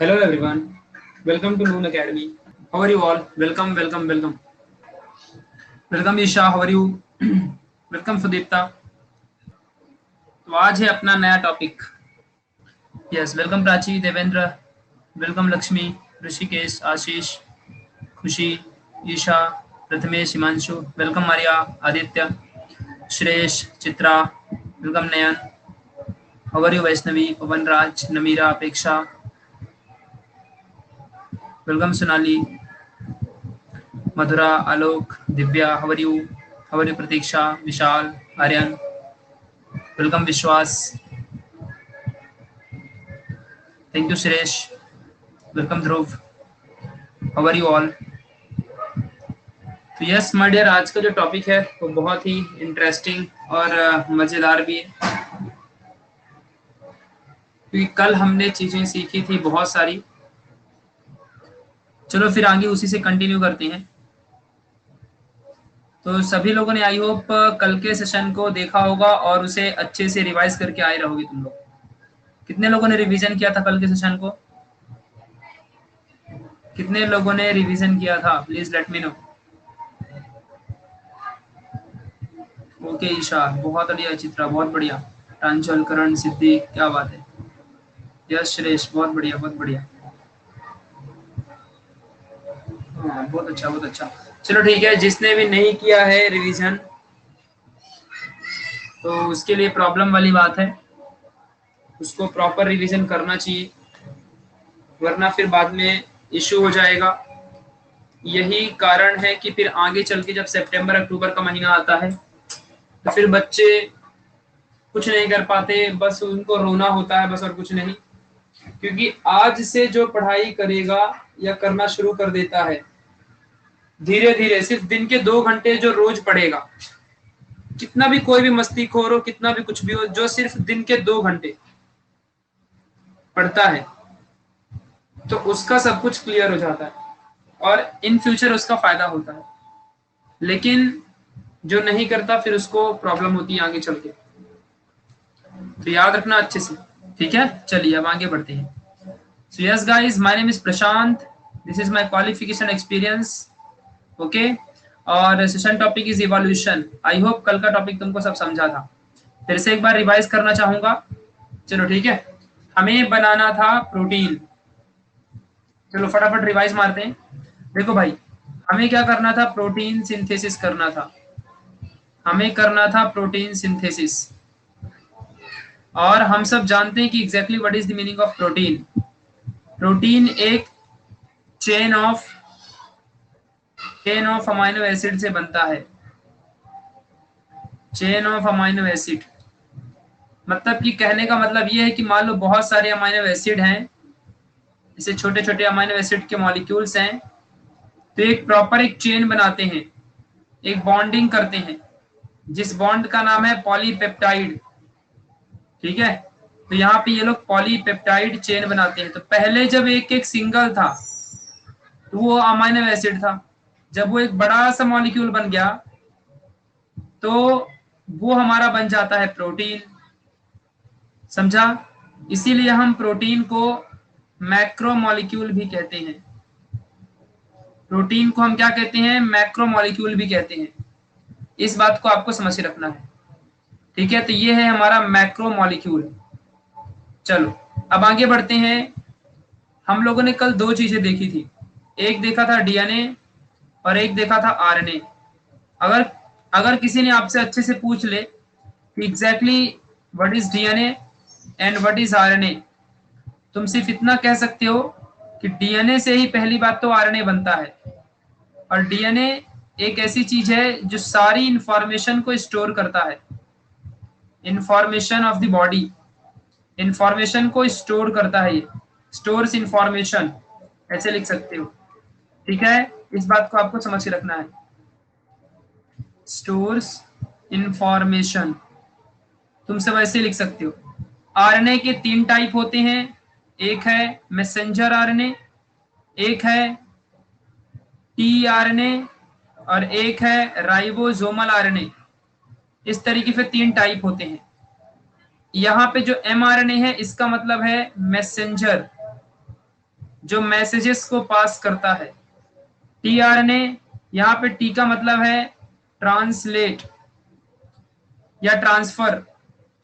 Hello everyone, welcome to Noon Academy. How are you all? Welcome, welcome, welcome. Welcome Isha, how are you? Welcome Sudipta. तो आज है अपना नया topic. Yes, welcome Prachi, Devendra, welcome Lakshmi, Rishikesh, Ashish, Khushi, Isha, Prathamesh, Himanshu, welcome Maria, Aditya, Shreyash, Chitra, welcome Nayan, how are you Vaishnavi, Pawan Raj, Namira, Apeksha, welcome Sonali, Madhura, Alok, Divya, how are you Pratiksha, Vishal, Aryan, welcome Vishwas, thank you Suresh, welcome Dhruv, how are you all. तो yes my dear, आज का जो topic है वो बहुत ही इंटरेस्टिंग और मजेदार भी है, क्योंकि कल हमने चीजें सीखी थी बहुत सारी. चलो फिर आगे उसी से कंटिन्यू करते हैं. तो सभी लोगों ने आई होप कल के सेशन को देखा होगा और उसे अच्छे से रिवाइज करके आए रहोगे तुम लोग. कितने लोगों ने रिवीजन किया था कल के सेशन को? कितने लोगों ने रिवीजन किया था? Please let me know. Okay Isha, बहुत बढ़िया. चित्रा, बहुत बढ़िया. प्रांजल, करण, सिद्धि, क्या बात है. यस श्रेष, बहुत बढ़िया, बहुत बढ़िया. हाँ, बहुत अच्छा, बहुत अच्छा. चलो ठीक है, जिसने भी नहीं किया है रिवीजन तो उसके लिए प्रॉब्लम वाली बात है. उसको प्रॉपर रिवीजन करना चाहिए, वरना फिर बाद में इश्यू हो जाएगा. यही कारण है कि फिर आगे चल के जब सितंबर अक्टूबर का महीना आता है तो फिर बच्चे कुछ नहीं कर पाते, बस उनको रोना होता है, बस और कुछ नहीं. क्योंकि आज से जो पढ़ाई करेगा या करना शुरू कर देता है, धीरे धीरे सिर्फ दिन के 2 घंटे जो रोज पढ़ेगा, कितना भी कोई भी मस्तीखोर हो, कितना भी कुछ भी हो, जो सिर्फ दिन के 2 घंटे पढ़ता है तो उसका सब कुछ क्लियर हो जाता है और इन फ्यूचर उसका फायदा होता है. लेकिन जो नहीं करता फिर उसको प्रॉब्लम होती है आगे चल के. तो याद रखना अच्छे से, ठीक है. चलिए अब आगे बढ़ते हैं. So yes guys, my name is Prashant, this is my qualification experience. Okay, और session topic is evolution. I hope कल का टॉपिक तुमको सब समझा था. फिर से एक बार रिवाइज करना चाहूंगा. चलो ठीक है. हमें बनाना था प्रोटीन. चलो फटाफट रिवाइज मारते हैं. देखो भाई, हमें क्या करना था? प्रोटीन सिंथेसिस करना था. हमें करना था प्रोटीन सिंथेसिस. और हम सब जानते हैं कि exactly what is the meaning of protein. Protein एक चेन ऑफ अमाइनो एसिड से बनता है. चेन ऑफ अमाइनो एसिड मतलब कि कहने का मतलब ये है कि मान लो बहुत सारे अमाइनो एसिड हैं, जैसे छोटे छोटे अमाइनो एसिड के मॉलिक्यूल्स हैं, तो एक प्रॉपर एक चेन बनाते हैं, एक बॉन्डिंग करते हैं, जिस बॉन्ड का नाम है पॉलीपेप्टाइड. ठीक है, तो यहाँ पे ये लोग पॉलीपेप्टाइड चेन बनाते हैं. तो पहले जब एक एक सिंगल था तो वो अमाइनो एसिड था. जब वो एक बड़ा सा मॉलिक्यूल बन गया तो वो हमारा बन जाता है प्रोटीन. समझा? इसीलिए हम प्रोटीन को मैक्रोमोलिक्यूल भी कहते हैं. प्रोटीन को हम क्या कहते हैं? मैक्रोमोलिक्यूल भी कहते हैं. इस बात को आपको समझ के रखना है, ठीक है. तो ये है हमारा मैक्रोमोलिक्यूल. चलो अब आगे बढ़ते हैं. हम लोगों ने कल 2 चीजें देखी थी. एक देखा था डीएनए और एक देखा था आरएनए. अगर अगर किसी ने आपसे अच्छे से पूछ ले कि exactly what is DNA and what is RNA, तुम सिर्फ इतना कह सकते हो कि डीएनए से ही पहली बात तो आरएनए बनता है. और डीएनए एक ऐसी चीज है जो सारी इंफॉर्मेशन को स्टोर करता है. Information of the body, information को स्टोर करता है. ये स्टोर्स इंफॉर्मेशन, ऐसे लिख सकते हो, ठीक है. इस बात को आपको समझ के रखना है. स्टोर्स इंफॉर्मेशन, तुम सब ऐसे लिख सकते हो. आरएनए के 3 टाइप होते हैं. एक है मैसेंजर आरएनए, एक है टीआरएनए और एक है राइबोसोमल आरएनए. इस तरीके से 3 टाइप होते हैं. यहाँ पे जो एमआरएनए है इसका मतलब है मैसेंजर. जो मैसेजेस को पास करता है। टीआरएनए, यहाँ पे टी का मतलब है ट्रांसलेट या ट्रांसफर,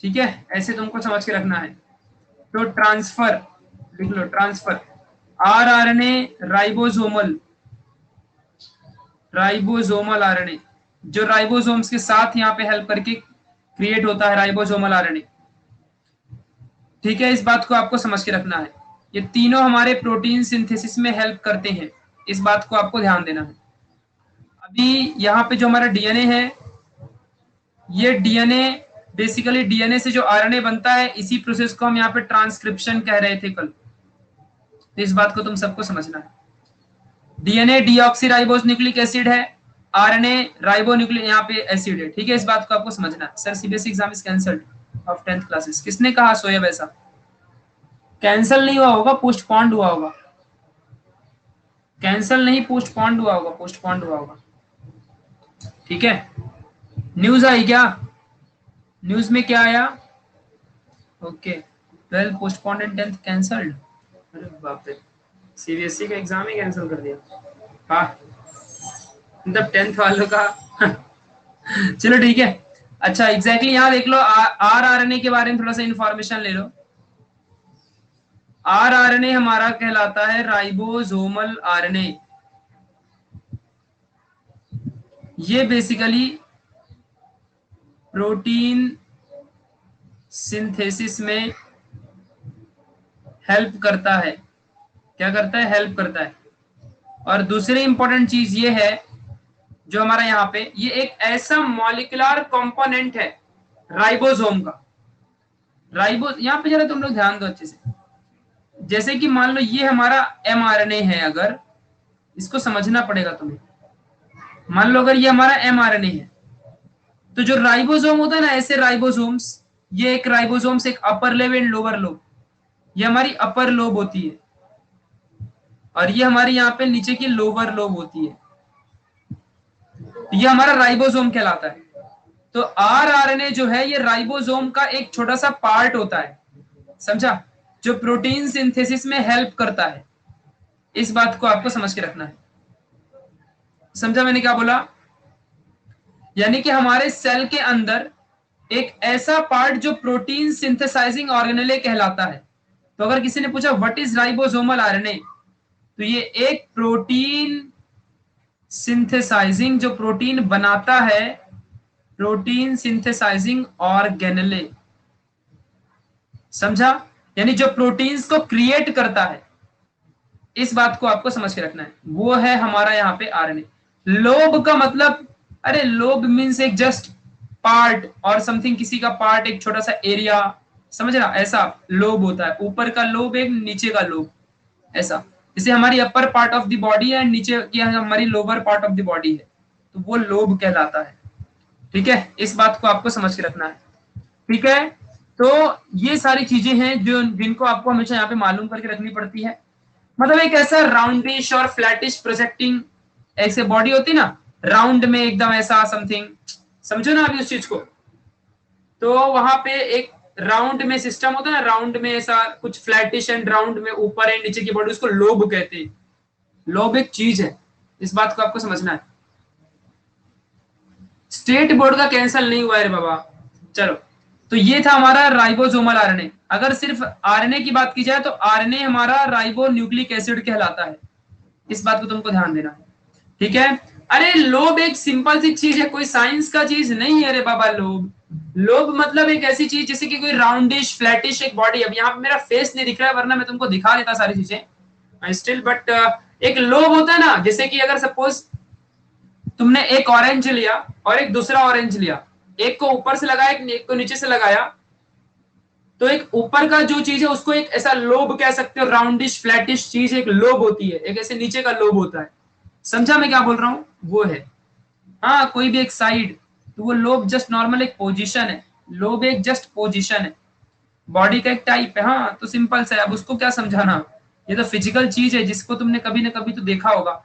ठीक है, ऐसे तुमको समझ के रखना है। तो ट्रांसफर लिख लो, transfer. RNA ribosomal, ribosomal RNA, जो राइबोसोम्स के साथ यहाँ पे हेल्प करके क्रिएट होता है राइबोसोमल आरएनए, ठीक है। इस बात को आपको समझ के रखना है। ये तीनों हमारे प्रोटीन सिंथेसिस में हेल्प करते हैं, इस बात को आपको ध्यान देना है। अभी यहाँ पे जो हमारा डीएनए है, ये डीएनए बेसिकली डीएनए से जो आरएनए बनता है, इसी प्रोसेस को हम यहाँ पे ट्रांसक्रिप्शन कह रहे थे कल। तो इस बात को तुम सबको समझना है। डीएनए डीऑक्सीराइबोस न्यूक्लिक एसिड है, आरएनए राइबो न्यूक्लिक यहाँ पे एसिड है, ठीक है। इस बात को आपको समझना है। Sir CBSE exam is cancelled of 10th classes, किसने कहा सोएब? ऐसा कैंसिल नहीं हुआ होगा, पोस्टपोन्ड हुआ होगा। कैंसिल नहीं, पोस्टपोन्ड हुआ होगा, पोस्टपोन्ड हुआ होगा, ठीक है। न्यूज आई क्या? न्यूज में क्या आया? Okay, 12 postponed and 10th cancelled. अरे बाप रे, सीबीएसई का एग्जाम ही कैंसिल कर दिया। हाँ, मतलब 10th वालों का चलो ठीक है। अच्छा एग्जैक्टली यहाँ देख लो, आरएनए के बारे में थोड़ा सा इंफॉर्मेशन ले लो। आरएनए हमारा कहलाता है राइबोसोमल आरएनए। ये बेसिकली प्रोटीन सिंथेसिस में हेल्प करता है। क्या करता है? हेल्प करता है। और दूसरी इंपॉर्टेंट चीज ये है, जो हमारा यहाँ पे ये एक ऐसा मॉलिक्यूलर कंपोनेंट है राइबोसोम का। राइबो, यहाँ पे जरा तुम लोग ध्यान दो अच्छे से। जैसे कि मान लो ये हमारा एमआरएनए है, अगर इसको समझना पड़ेगा तुम्हें। मान लो अगर ये हमारा एमआरएनए है, तो जो राइबोसोम होता है ना, ऐसे राइबोसोम्स, ये एक राइबोसोम्स एक upper lobe and lower lobe, ये हमारी अपर लोब होती है और ये हमारी यहाँ पे नीचे की लोअर लोब होती है। ये हमारा राइबोसोम कहलाता है। तो आरएनए जो है ये राइबोसोम का एक छोटा सा पार्ट होता है, समझा, जो प्रोटीन सिंथेसिस में हेल्प करता है। इस बात को आपको समझ के रखना है। समझा मैंने क्या बोला? यानी कि हमारे सेल के अंदर एक ऐसा पार्ट जो प्रोटीन सिंथेसाइजिंग ऑर्गेनेले कहलाता है। तो अगर किसी ने पूछा व्हाट इज राइबोसोमल आरएनए, तो ये एक प्रोटीन सिंथेसाइजिंग, जो प्रोटीन बनाता है, प्रोटीन सिंथेसाइजिंग ऑर्गेनेले, समझा, यानी जो प्रोटीन्स को क्रिएट करता है। इस बात को आपको समझ के रखना है। वो है हमारा यहाँ पे आरएनए। लोब का मतलब, अरे लोब मीन्स एक जस्ट पार्ट और समथिंग, किसी का पार्ट, एक छोटा सा एरिया, समझ रहा, ऐसा लोब होता है। ऊपर का लोब एक, नीचे का लोब, ऐसा। जैसे हमारी upper part of the body है, नीचे की हमारी lower part of the body है, तो वो लोब कहलाता है, ठीक है। इस बात को आपको समझ के रखना है, ठीक है। तो ये सारी चीजें हैं जो जिनको आपको हमेशा यहाँ पे मालूम करके रखनी पड़ती है। मतलब एक ऐसा राउंडिश और फ्लैटिश प्रोजेक्टिंग ऐसे बॉडी होती ना, राउंड में एकदम ऐसा समथिंग, समझो ना अभी उस चीज को। तो वहां पे एक राउंड में सिस्टम होता है ना, राउंड में ऐसा कुछ फ्लैटिश एंड राउंड में ऊपर एंड नीचे की बॉडी, उसको लोब कहते हैं। लोब एक चीज है, इस बात को आपको समझना है। स्टेट बोर्ड का कैंसिल नहीं हुआ है बाबा। चलो, तो ये था हमारा राइबोसोमल आरएनए। अगर सिर्फ आरएनए की बात की जाए तो आरएनए हमारा राइबो न्यूक्लिक एसिड कहलाता है। इस बात को तुमको ध्यान देना है, ठीक है। अरे लोब एक सिंपल सी चीज है, कोई साइंस का चीज नहीं है रे बाबा। लोब, लोब मतलब एक ऐसी चीज जैसे कि कोई राउंडिश फ्लैटिश एक बॉडी। अब यहाँ पे मेरा फेस नहीं दिख रहा है, वरना मैं तुमको दिखा देता सारी चीजें स्टिल, बट एक लोब होता है ना, जैसे कि अगर सपोज तुमने एक ऑरेंज लिया और एक दूसरा ऑरेंज लिया, एक को ऊपर से लगाया, एक को नीचे से लगाया, तो एक ऊपर का जो चीज है उसको एक ऐसा लोब कह सकते हो, राउंडिश फ्लैटिश चीज एक लोब होती है, एक ऐसे नीचे का लोब होता है। समझा मैं क्या बोल रहा हूं? वो है, हाँ, कोई भी एक साइड, तो वो लोब जस्ट नॉर्मल एक पोजीशन है। लोब एक जस्ट पोजीशन है, बॉडी का एक टाइप है। हाँ, तो सिंपल सा है, अब उसको क्या समझाना, ये तो फिजिकल चीज है जिसको तुमने कभी ना कभी तो देखा होगा।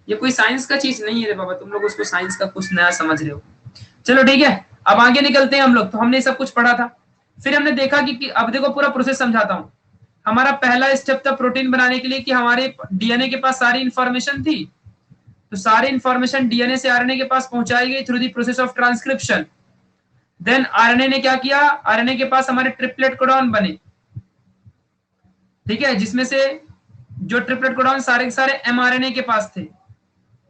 ये कोई साइंस का चीज नहीं है बाबा, तुम लोग उसको साइंस का कुछ नया समझ रहे हो। चलो ठीक है, अब आगे निकलते हैं हम लोग। तो हमने सब कुछ पढ़ा था, फिर हमने देखा कि अब देखो पूरा प्रोसेस समझाता हूँ। हमारा पहला स्टेप था प्रोटीन बनाने के लिए कि हमारे डीएनए के पास सारी इंफॉर्मेशन थी, तो सारी इंफॉर्मेशन डीएनए से आरएनए के पास पहुंचाई गई through the process of transcription. Then RNA ने क्या किया, आरएनए के पास हमारे ट्रिपलेट कोडॉन बने, ठीक है, जिसमें से जो ट्रिपलेट कोडॉन सारे के सारे एमआरएनए के पास थे,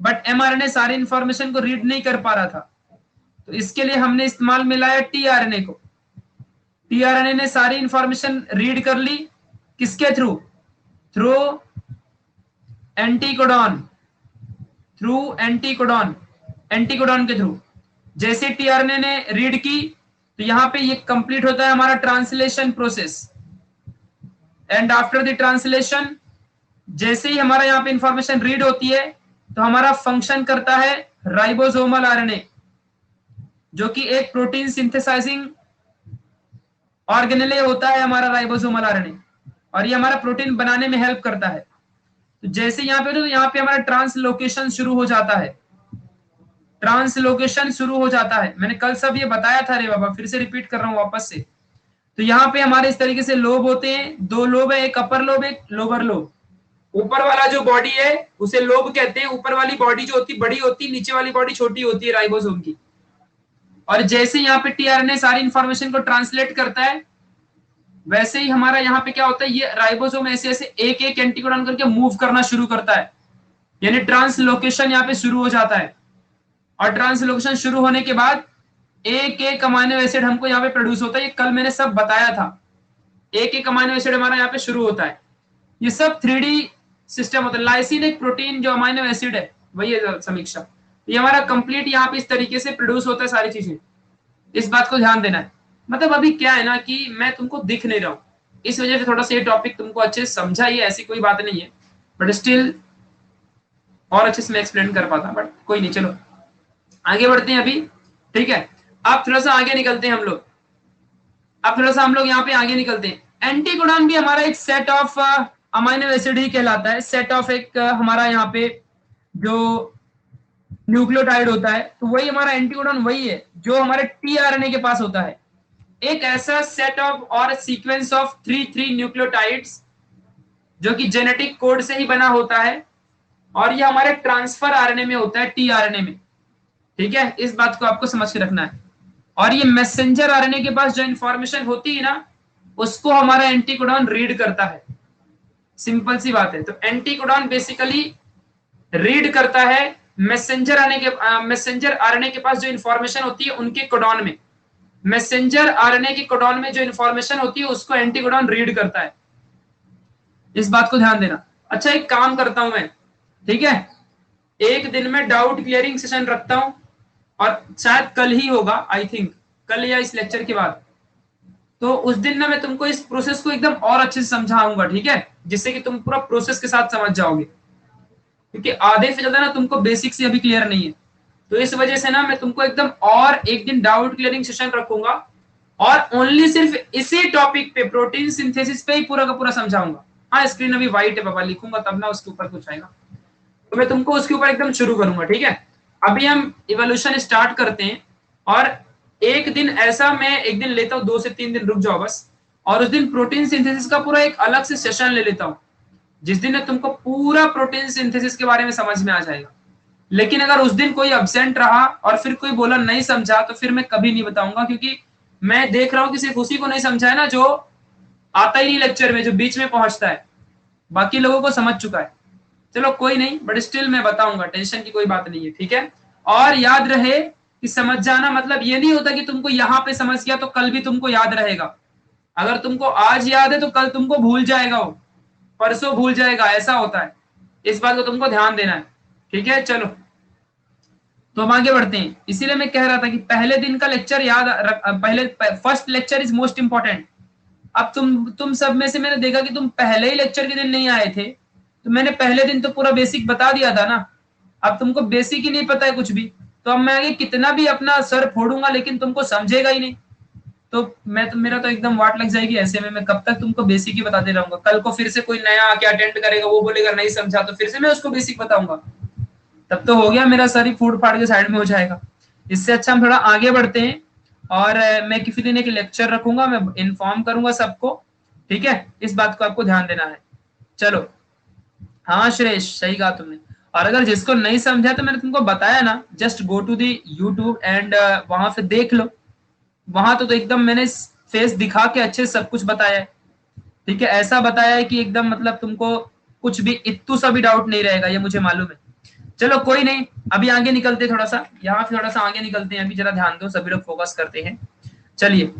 बट एमआरएनए सारी इंफॉर्मेशन को रीड नहीं कर पा रहा था, तो इसके लिए हमने इस्तेमाल में लाया टीआरएनए को। टीआरएनए ने सारी इंफॉर्मेशन रीड कर ली, किसके through, through anticodon, through anticodon, anticodon के थ्रू। जैसे टीआरएनए ने रीड की तो यहां पे ये कंप्लीट होता है हमारा translation process, and after the translation जैसे ही हमारा यहाँ पे इंफॉर्मेशन रीड होती है तो हमारा फंक्शन करता है राइबोसोमल आरएनए, जो कि एक प्रोटीन सिंथेसाइजिंग ऑर्गेनेले होता है हमारा राइबोसोमल आरएनए, और ये हमारा प्रोटीन बनाने में हेल्प करता है। तो जैसे यहाँ पे, तो यहाँ पे हमारा ट्रांसलोकेशन शुरू हो जाता है, ट्रांसलोकेशन शुरू हो जाता है। मैंने कल सब ये बताया था रे बाबा, फिर से रिपीट कर रहा हूँ वापस से। तो यहाँ पे हमारे इस तरीके से लोब होते हैं, दो लोब है, एक अपर लोब एक लोअर लोब। ऊपर वाला जो बॉडी है उसे लोब कहते हैं, ऊपर वाली बॉडी जो होती बड़ी होती, नीचे वाली बॉडी छोटी होती है राइबोसोम की। और जैसे यहाँ पे टीआरएनए सारी इंफॉर्मेशन को ट्रांसलेट करता है, वैसे ही हमारा यहाँ पे क्या होता है, ये राइबोसोम ऐसे ऐसे एक एक एंटीकोडॉन करके मूव करना शुरू करता है, यानी ट्रांसलोकेशन यहाँ पे शुरू हो जाता है। और ट्रांसलोकेशन शुरू होने के बाद एक एक अमाइनो एसिड हमको यहाँ पे प्रोड्यूस होता है, ये कल मैंने सब बताया था। एक एक अमाइनो एसिड हमारा यहाँ पे शुरू होता है। ये सब 3D सिस्टम होता है। लाइसिन एक प्रोटीन जो अमाइनो एसिड है, वही है समीक्षा। ये हमारा कंप्लीट यहाँ पे इस तरीके से प्रोड्यूस होता है सारी चीजें, इस बात को ध्यान देना है। मतलब अभी क्या है ना कि मैं तुमको दिख नहीं रहा हूँ, इस वजह से थोड़ा सा ये टॉपिक तुमको अच्छे से समझा, ये ऐसी कोई बात नहीं है, बट स्टिल और अच्छे से मैं एक्सप्लेन कर पाता, बट कोई नहीं। चलो आगे बढ़ते हैं अभी, ठीक है। अब थोड़ा सा आगे निकलते हैं हम लोग, अब थोड़ा सा हम लोग यहाँ पे आगे निकलते हैं। एंटीकोडॉन भी हमारा एक सेट ऑफ अमाइनो एसिड ही कहलाता है, सेट ऑफ एक हमारा यहाँ पे जो न्यूक्लियोटाइड होता है, तो वही हमारा एंटीकोडॉन वही है जो हमारे टीआरएनए के पास होता है। एक ऐसा सेट ऑफ और सीक्वेंस ऑफ 3 न्यूक्लियोटाइड्स जो कि जेनेटिक कोड से ही बना होता है, और ये हमारे ट्रांसफर आरएनए में होता है, टीआरएनए में, ठीक है। इस बात को आपको समझ के रखना है। और ये मैसेंजर आरएनए के पास जो इंफॉर्मेशन होती है ना, उसको हमारा एंटीकोडॉन रीड करता है, सिंपल सी बात है। तो एंटीकोडॉन बेसिकली रीड करता है मैसेंजर आरएनए के पास जो इंफॉर्मेशन होती है उनके कोडॉन में, मैसेंजर आरएनए के कोडॉन में जो इंफॉर्मेशन होती है उसको एंटीकोडॉन रीड करता है, इस बात को ध्यान देना। अच्छा एक काम करता हूं मैं, ठीक है, एक दिन में डाउट क्लियरिंग सेशन रखता हूं, और शायद कल ही होगा, आई थिंक कल या इस लेक्चर के बाद। तो उस दिन ना मैं तुमको इस प्रोसेस को एकदम और अच्छे से समझाऊंगा, ठीक है, जिससे कि तुम पूरा प्रोसेस के साथ समझ जाओगे, क्योंकि आधे से ज्यादा ना तुमको बेसिक से अभी क्लियर नहीं है। तो इस वजह से ना मैं तुमको एकदम और एक दिन डाउट क्लियरिंग सेशन रखूंगा, और ओनली सिर्फ इसी टॉपिक पे, प्रोटीन सिंथेसिस पे ही पूरा का पूरा समझाऊंगा। हाँ स्क्रीन अभी व्हाइट है बाबा, लिखूंगा तब ना उसके ऊपर कुछ आएगा, तो मैं तुमको उसके ऊपर एकदम शुरू करूंगा, ठीक है। अभी हम इवोल्यूशन स्टार्ट करते हैं, और एक दिन ऐसा मैं एक दिन लेता हूँ, 2 से 3 दिन रुक जाओ बस, और उस दिन प्रोटीन सिंथेसिस का पूरा एक अलग से सेशन ले लेता हूँ, जिस दिन तुमको पूरा प्रोटीन सिंथेसिस के बारे में समझ में आ जाएगा। लेकिन अगर उस दिन कोई अब्सेंट रहा और फिर कोई बोला नहीं समझा, तो फिर मैं कभी नहीं बताऊंगा, क्योंकि मैं देख रहा हूँ कि सिर्फ उसी को नहीं समझा है ना जो आता ही नहीं लेक्चर में, जो बीच में पहुंचता है, बाकी लोगों को समझ चुका है। चलो कोई नहीं, बट स्टिल मैं बताऊंगा, टेंशन की कोई बात नहीं है, ठीक है। और याद रहे कि समझ जाना मतलब ये नहीं होता कि तुमको यहाँ पे समझ गया तो कल भी तुमको याद रहेगा। अगर तुमको आज याद है तो कल तुमको भूल जाएगा, वो परसों भूल जाएगा, ऐसा होता है। इस बात को तुमको ध्यान देना है, ठीक है। चलो तो हम आगे बढ़ते हैं। इसीलिए मैं कह रहा था कि पहले दिन का लेक्चर याद रख, पहले first lecture is most important. अब तुम सब में से मैंने देखा कि तुम पहले ही लेक्चर के दिन नहीं आए थे, तो मैंने पहले दिन तो पूरा बेसिक बता दिया था ना। अब तुमको बेसिक ही नहीं पता है कुछ भी, तो अब मैं आगे कितना भी अपना सर फोड़ूंगा लेकिन तुमको समझेगा ही नहीं, तो मेरा तो एकदम वाट लग जाएगी। ऐसे में मैं कब तक तुमको बेसिक ही बताते रहूंगा। कल को फिर से कोई नया आके अटेंड करेगा, वो बोलेगा नहीं समझा, तो फिर से मैं उसको बेसिक बताऊंगा, तब तो हो गया मेरा सर ही फूट फाड़ के साइड में हो जाएगा। इससे अच्छा हम थोड़ा आगे बढ़ते हैं, और मैं किसी दिन एक लेक्चर रखूंगा, मैं इन्फॉर्म करूंगा सबको, ठीक है, इस बात को आपको ध्यान देना है। चलो, हाँ श्रेष, सही कहा तुमने। और अगर जिसको नहीं समझा तो मैंने तुमको बताया ना, just go to the YouTube and वहां पे देख लो। वहां तो एकदम मैंने फेस दिखा के अच्छे से सब कुछ बताया है। ठीक है, ऐसा बताया है कि एकदम मतलब तुमको कुछ भी इत्तू सा भी डाउट नहीं रहेगा, ये मुझे मालूम है। चलो कोई नहीं, अभी आगे निकलते, थोड़ा सा यहाँ से थोड़ा सा आगे निकलते हैं। अभी जरा ध्यान दो, सभी लोग फोकस करते हैं। चलिए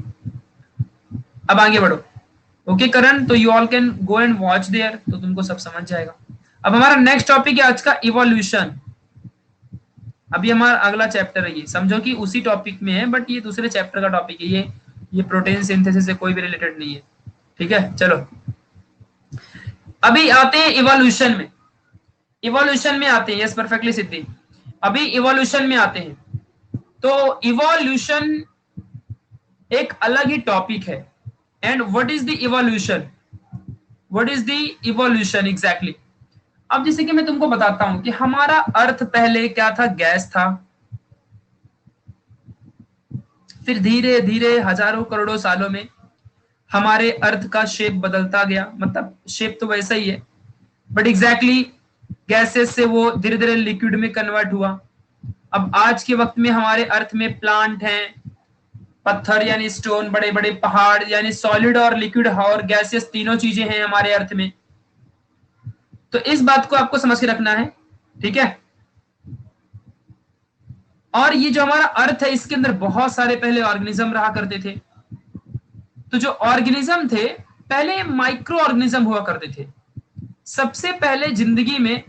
अब आगे बढ़ो। ओके करण, तो you all can go and watch there, तो तुमको सब समझ जाएगा। अब हमारा नेक्स्ट टॉपिक है आज का इवोल्यूशन। अभी हमारा अगला चैप्टर है, ये समझो कि उसी टॉपिक में है, बट ये दूसरे चैप्टर का टॉपिक है। ये प्रोटीन सिंथेसिस से कोई भी रिलेटेड नहीं है। ठीक है, चलो अभी आते हैं इवोल्यूशन में। इवोल्यूशन में आते हैं, यस परफेक्टली सिद्धि। अभी इवोल्यूशन में आते हैं। तो इवोल्यूशन एक अलग ही टॉपिक है। And what is the evolution, what is the evolution exactly. अब जैसे कि मैं तुमको बताता हूं कि हमारा अर्थ पहले क्या था, गैस था। फिर धीरे धीरे हजारों करोड़ों सालों में हमारे अर्थ का शेप बदलता गया। मतलब शेप तो वैसा ही है, बट एग्जैक्टली गैसेस से वो धीरे धीरे लिक्विड में कन्वर्ट हुआ। अब आज के वक्त में हमारे अर्थ में प्लांट हैं, पत्थर यानी स्टोन, बड़े बड़े पहाड़, यानी सॉलिड और लिक्विड और गैसेस तीनों चीजें हैं हमारे अर्थ में। तो इस बात को आपको समझ के रखना है। ठीक है, और ये जो हमारा अर्थ है इसके अंदर बहुत सारे पहले ऑर्गेनिज्म रहा करते थे। तो जो ऑर्गेनिज्म थे पहले माइक्रो ऑर्गेनिज्म हुआ करते थे। सबसे पहले जिंदगी में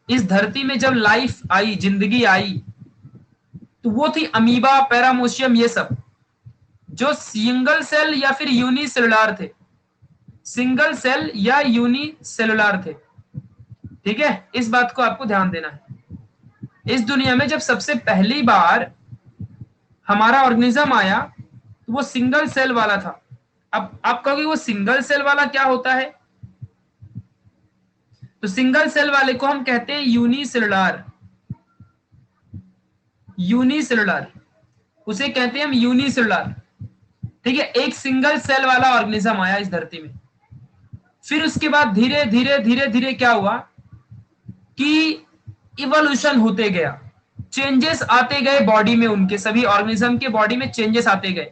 इस धरती में जब लाइफ आई, जिंदगी आई, तो वो थी अमीबा, पैरामोशियम, ये सब जो सिंगल सेल या फिर यूनिसेलुलर थे। सिंगल सेल या यूनिसेलुलर थे। ठीक है, इस बात को आपको ध्यान देना है। इस दुनिया में जब सबसे पहली बार हमारा ऑर्गेनिज्म आया तो वो सिंगल सेल वाला था। अब आप कहोगे वो सिंगल सेल वाला क्या होता है, तो सिंगल सेल वाले को हम कहते हैं यूनिसेलुलर। यूनिसेलुलर उसे कहते हैं हम यूनिसेलुलर। ठीक है, एक सिंगल सेल वाला ऑर्गेनिज्म आया इस धरती में। फिर उसके बाद धीरे धीरे धीरे धीरे क्या हुआ कि इवोल्यूशन होते गया, चेंजेस आते गए बॉडी में, उनके सभी ऑर्गेनिज्म के बॉडी में चेंजेस आते गए।